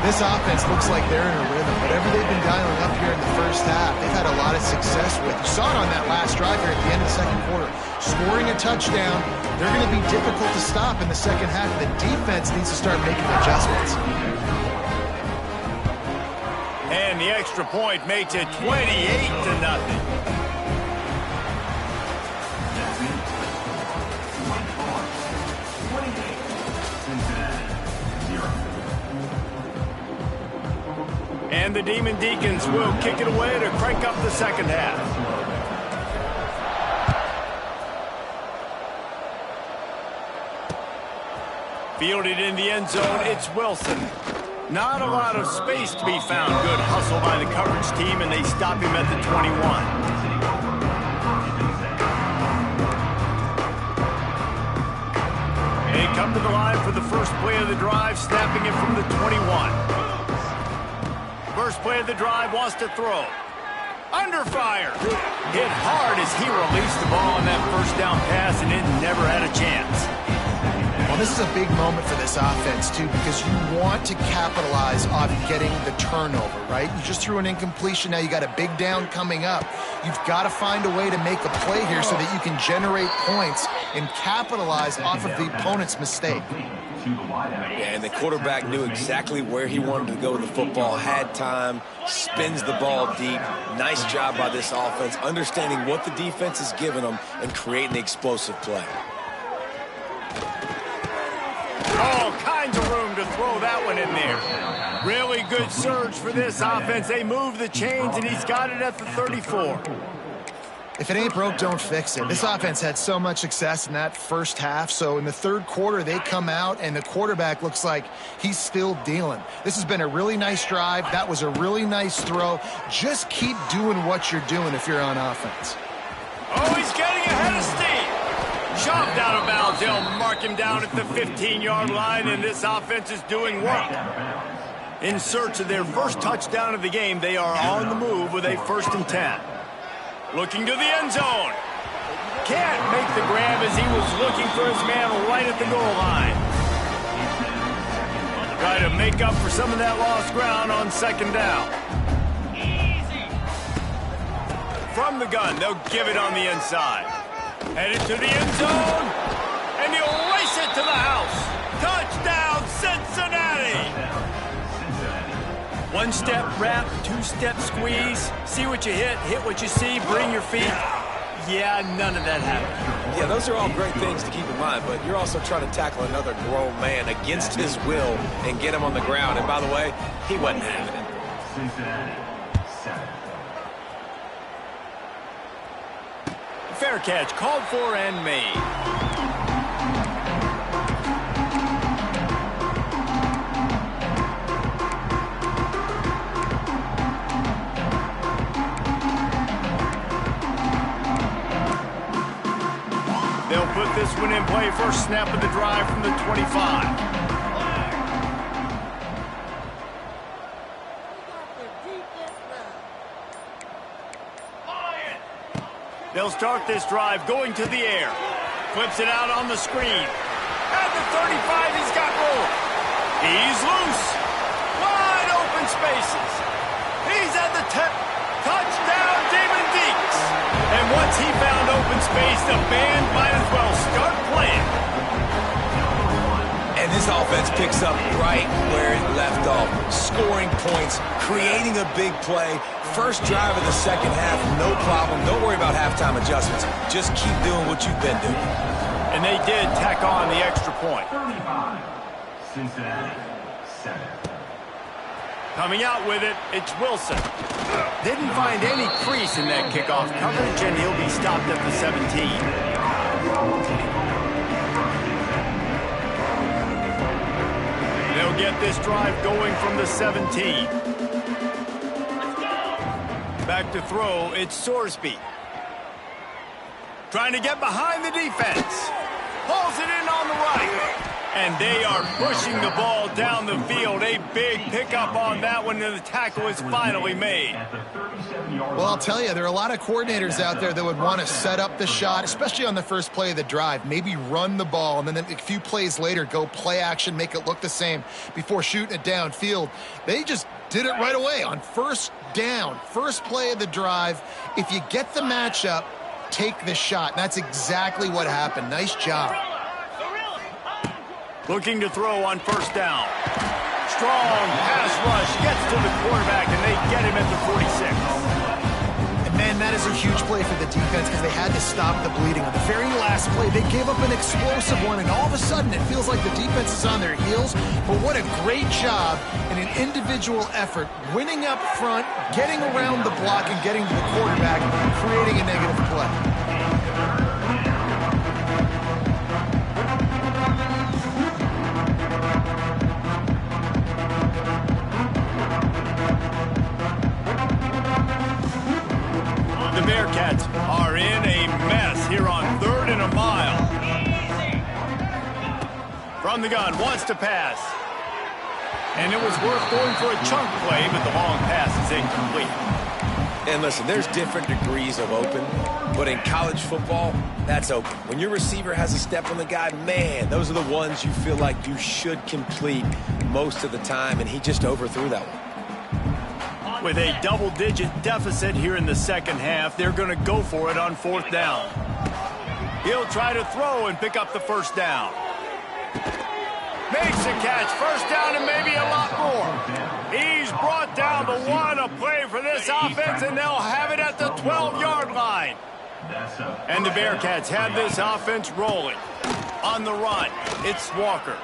This offense looks like they're in a rhythm. Whatever they've been dialing up here in the first half, they've had a lot of success with. You saw it on that last drive here at the end of the second quarter. Scoring a touchdown, they're going to be difficult to stop in the second half. The defense needs to start making adjustments.
And the extra point makes it 28-0. And the Demon Deacons will kick it away to crank up the second half. Fielded in the end zone, it's Wilson. Not a lot of space to be found. Good hustle by the coverage team, and they stop him at the 21. They come to the line for the first play of the drive, snapping it from the 21. First play of the drive, wants to throw. Under fire. Hit hard as he released the ball on that first down pass, and it never had a chance.
Well, this is a big moment for this offense, too, because you want to capitalize on getting the turnover, right? You just threw an incompletion. Now you got a big down coming up. You've got to find a way to make a play here so that you can generate points and capitalize off of the opponent's mistake.
Yeah, and the quarterback knew exactly where he wanted to go with the football, had time, spins the ball deep. Nice job by this offense, understanding what the defense is giving them and creating the explosive play.
All kinds of room to throw that one in there. Really good surge for this offense. They move the chains, and he's got it at the 34.
If it ain't broke, don't fix it. This offense had so much success in that first half, so in the third quarter, they come out, and the quarterback looks like he's still dealing. This has been a really nice drive. That was a really nice throw. Just keep doing what you're doing if you're on offense.
Oh, he's getting ahead of steam. Shoved out of bounds. They'll mark him down at the 15-yard line, and this offense is doing work. In search of their first touchdown of the game, they are on the move with a 1st and 10. Looking to the end zone. Can't make the grab as he was looking for his man right at the goal line. Try to make up for some of that lost ground on 2nd down. From the gun, they'll give it on the inside. Headed to the end zone, and he'll race it to the house. Touchdown, Cincinnati! One-step wrap, two-step squeeze. See what you hit what you see, bring your feet. Yeah, none of that happened.
Yeah, those are all great things to keep in mind, but you're also trying to tackle another grown man against his will and get him on the ground. And by the way, he wasn't having it.
Cincinnati, 7.
Fair catch, called for and made. They'll put this one in play. First snap of the drive from the 25. They'll start this drive going to the air. Flips it out on the screen. At the 35, he's got room. He's loose. Wide open spaces. He's at the 10. Touchdown, David Deeks. And once he found open space, the band might as well start playing.
And this offense picks up right where it left off. Scoring points, creating a big play. First drive of the second half, no problem. Don't worry about halftime adjustments. Just keep doing what you've been doing.
And they did tack on the extra point.
35. Cincinnati, 7.
Coming out with it, it's Wilson. Didn't find any crease in that kickoff coverage, and he'll be stopped at the 17. They'll get this drive going from the 17. Back to throw, it's Sorsby. Trying to get behind the defense. Pulls it in on the right. And they are pushing the ball down the field. A big pickup on that one, and the tackle is finally made.
Well, I'll tell you, there are a lot of coordinators out there that would want to set up the shot, especially on the first play of the drive, maybe run the ball, and then a few plays later go play action, make it look the same before shooting it downfield. They just did it right away on 1st down, first play of the drive. If you get the matchup, take the shot. That's exactly what happened. Nice job.
Looking to throw on 1st down. Strong pass rush gets to the quarterback, and they get him at the 46.
And man, that is a huge play for the defense because they had to stop the bleeding. On the very last play, they gave up an explosive one, and all of a sudden it feels like the defense is on their heels. But what a great job in an individual effort, winning up front, getting around the block, and getting to the quarterback, creating a negative play.
the gun, wants to pass. And it was worth going for a chunk play, but the long pass is incomplete.
And listen, there's different degrees of open, but in college football, that's open. When your receiver has a step on the guy, man, those are the ones you feel like you should complete most of the time, and he just overthrew that one.
With a double-digit deficit here in the second half, they're going to go for it on 4th down. He'll try to throw and pick up the first down. Makes a catch, first down and maybe a lot more. He's brought down the one, a play for this offense, and they'll have it at the 12-yard line. And the Bearcats have this offense rolling. On the run, it's Walker.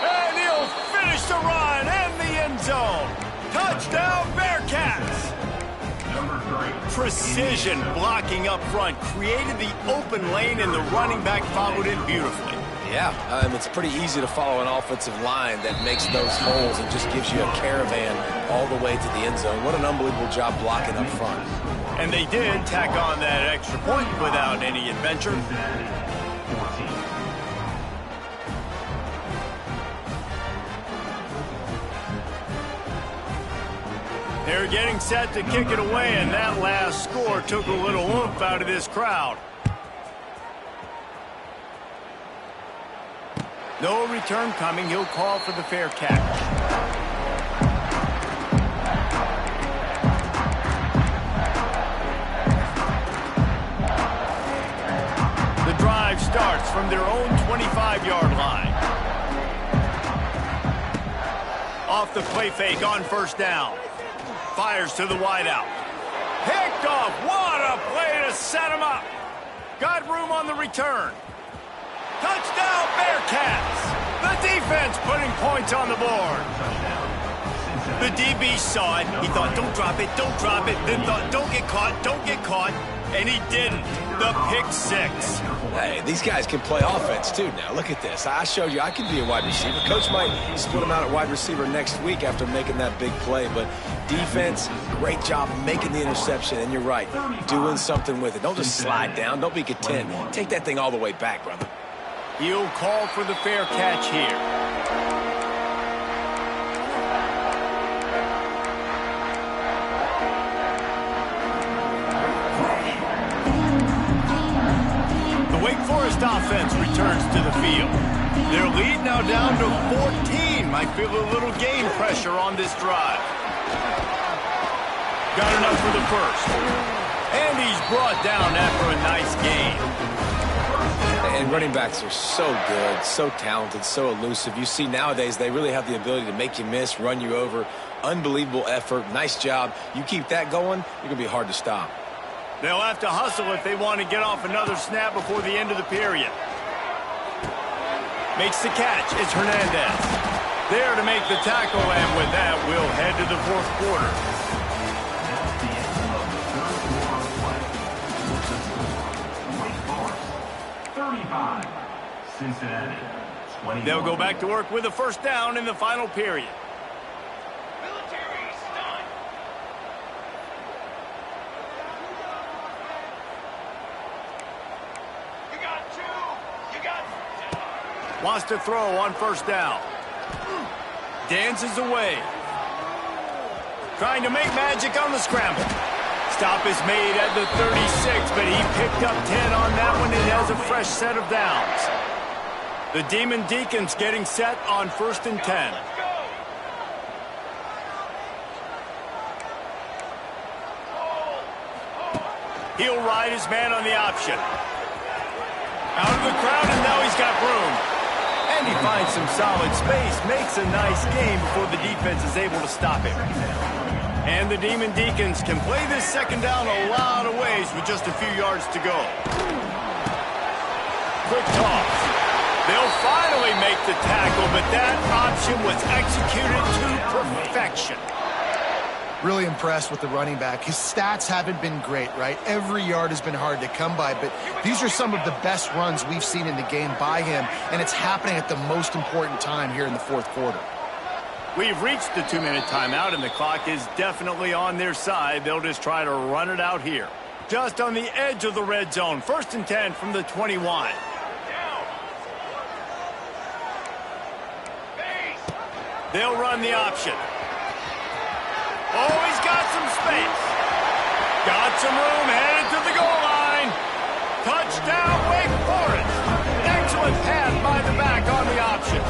And he'll finish the run in the end zone. Touchdown, Bearcats! Precision blocking up front created the open lane, and the running back followed it beautifully.
Yeah, it's pretty easy to follow an offensive line that makes those holes and just gives you a caravan all the way to the end zone. What an unbelievable job blocking up front.
And they did tack on that extra point without any adventure. They're getting set to kick it away, and that last score took a little oomph out of this crowd. No return coming. He'll call for the fair catch. The drive starts from their own 25-yard line. Off the play fake on first down. Fires to the wideout. Picked off. What a play to set him up. Got room on the return. Touchdown, Bearcats! The defense putting points on the board. The DB saw it. He thought, don't drop it, don't drop it. Then thought, don't get caught. And he didn't. The pick six.
Hey, these guys can play offense, too, now. Look at this. I showed you I can be a wide receiver. Coach might split him out at wide receiver next week after making that big play. But defense, great job making the interception. And you're right, doing something with it. Don't just slide down. Don't be content. Take that thing all the way back, brother.
He'll call for the fair catch here. The Wake Forest offense returns to the field. Their lead now down to 14. Might feel a little game pressure on this drive. Got enough for the first. And he's brought down after a nice gain.
And running backs are so good, so talented, so elusive. You see nowadays they really have the ability to make you miss, run you over. Unbelievable effort. Nice job. You keep that going, you're going to be hard to stop.
They'll have to hustle if they want to get off another snap before the end of the period. Makes the catch. It's Hernandez. There to make the tackle, and with that, we'll head to the fourth quarter.
Cincinnati, 21.
They'll go back to work with a first down in the final period.
Military stun. You got two. You got.
Wants to throw on first down. Dances away. Trying to make magic on the scramble. Stop is made at the 36, but he picked up 10 on that one and has a fresh set of downs. The Demon Deacons getting set on 1st and 10. He'll ride his man on the option. Out of the crowd, and now he's got room. And he finds some solid space, makes a nice game before the defense is able to stop him. And the Demon Deacons can play this second down a lot of ways with just a few yards to go. Quick toss. They'll finally make the tackle, but that option was executed to perfection.
Really impressed with the running back. His stats haven't been great, right? Every yard has been hard to come by, but these are some of the best runs we've seen in the game by him, and it's happening at the most important time here in the fourth quarter.
We've reached the 2-minute timeout, and the clock is definitely on their side. They'll just try to run it out here. Just on the edge of the red zone. 1st and 10 from the 21. They'll run the option. Oh, he's got some space. Got some room, headed to the goal line. Touchdown, Wake Forest. Excellent pass by the back on the option.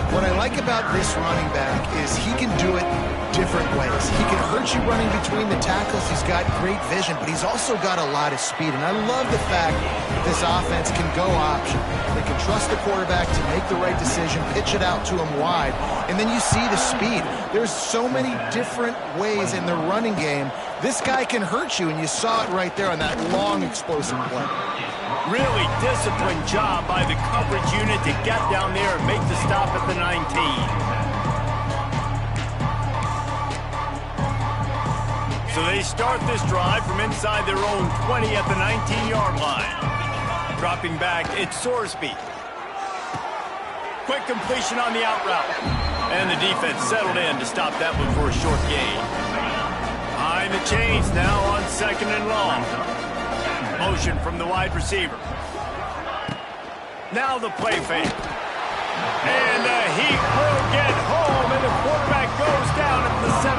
What I like about this running back is he can do it different ways. He can hurt you running between the tackles. He's got great vision, but he's also got a lot of speed. And I love the fact that this offense can go option. They can trust the quarterback to make the right decision, pitch it out to him wide, and then you see the speed. There's so many different ways in the running game. This guy can hurt you, and you saw it right there on that long, explosive play.
Really disciplined job by the coverage unit to get down there and make the stop at the 19. So they start this drive from inside their own 20 at the 19-yard line. Dropping back, it's Sorsby. Quick completion on the out route. And the defense settled in to stop that one for a short gain. Behind the chains now on 2nd and long. Motion from the wide receiver. Now the play fake. And the Heat will get home, and the quarterback goes down at the 17.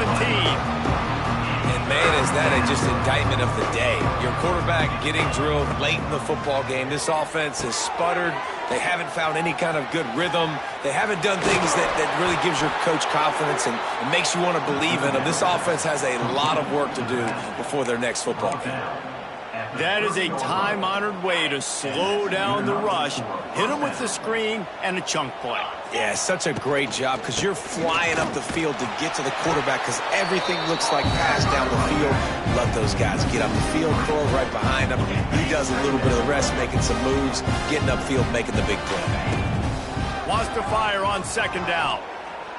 And man, is that just indictment of the day. Your quarterback getting drilled late in the football game. This offense has sputtered. They haven't found any kind of good rhythm. They haven't done things that really gives your coach confidence and makes you want to believe in them. This offense has a lot of work to do before their next football game.
That is a time-honored way to slow down the rush, hit them with the screen, and a chunk play.
Yeah, such a great job because you're flying up the field to get to the quarterback because everything looks like pass down the field. Let those guys get up the field, throw it right behind him. He does a little bit of the rest, making some moves, getting upfield, making the big play.
Wants to fire on 2nd down.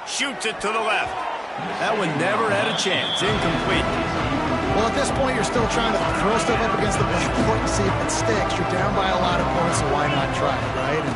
Shoots it to the left. That one never had a chance. Incomplete.
Well, at this point, you're still trying to throw stuff up against the blackboard and see if it sticks. You're down by a lot of points, so why not try it, right? And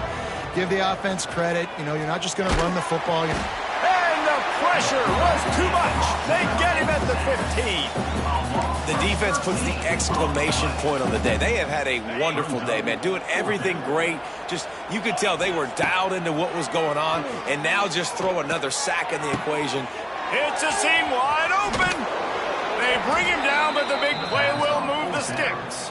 give the offense credit. You know, you're not just going to run the football.
And the pressure was too much. They get him at the 15.
The defense puts the exclamation point on the day. They have had a wonderful day, man. Doing everything great. Just, you could tell they were dialed into what was going on, and now just throw another sack in the equation.
It's a seam wide open. They bring him down, but the big play will move the sticks.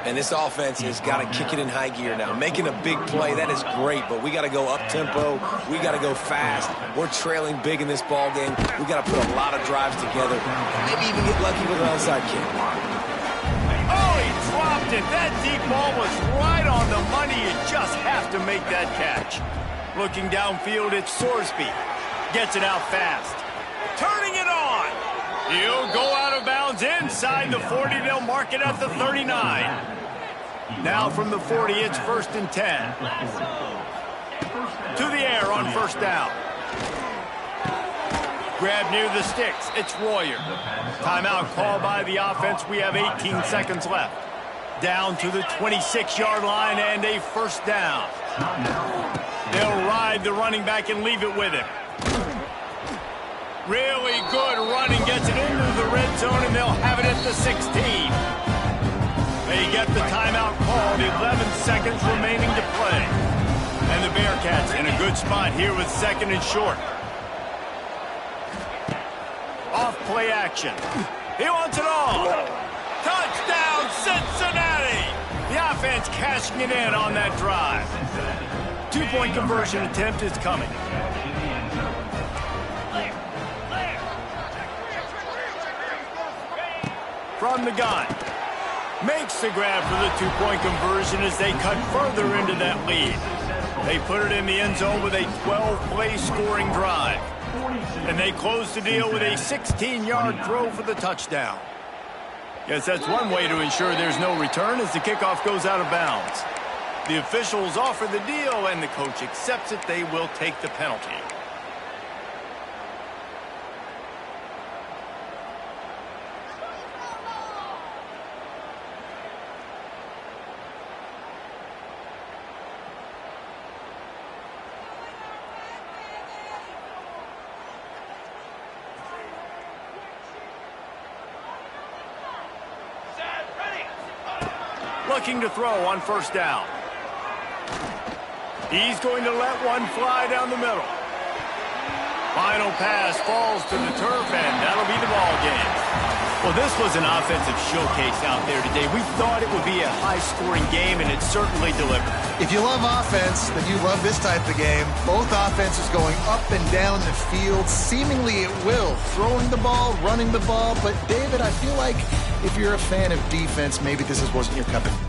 And this offense has got to kick it in high gear now. Making a big play, that is great, but we got to go up-tempo. We got to go fast. We're trailing big in this ball game. We got to put a lot of drives together. Maybe even get lucky with an onside kick.
Oh, he dropped it. That deep ball was right on the money. You just have to make that catch. Looking downfield, it's Sorsby. Gets it out fast. Turning it on. He'll go out of bounds inside the 40. They'll mark it at the 39. Now from the 40, it's 1st and 10. To the air on 1st down. Grab near the sticks. It's Royer. Timeout called by the offense. We have 18 seconds left. Down to the 26-yard line and a 1st down. They'll ride the running back and leave it with him. Really good running, gets it into the red zone, and they'll have it at the 16. They get the timeout called, 11 seconds remaining to play. And the Bearcats in a good spot here with 2nd and short. Off play action. He wants it all. Touchdown, Cincinnati! The offense cashing it in on that drive. 2-point conversion attempt is coming. From the gun. Makes the grab for the 2-point conversion as they cut further into that lead. They put it in the end zone with a 12-play scoring drive. And they close the deal with a 16-yard throw for the touchdown. Guess that's one way to ensure there's no return as the kickoff goes out of bounds. The officials offer the deal and the coach accepts it. They will take the penalty. Looking to throw on 1st down. He's going to let one fly down the middle. Final pass falls to the turf, and that'll be the ball game. Well, this was an offensive showcase out there today. We thought it would be a high-scoring game, and it certainly delivered.
If you love offense, then you love this type of game. Both offenses going up and down the field, seemingly at will, throwing the ball, running the ball. But, David, I feel like if you're a fan of defense, maybe this wasn't your cup of tea.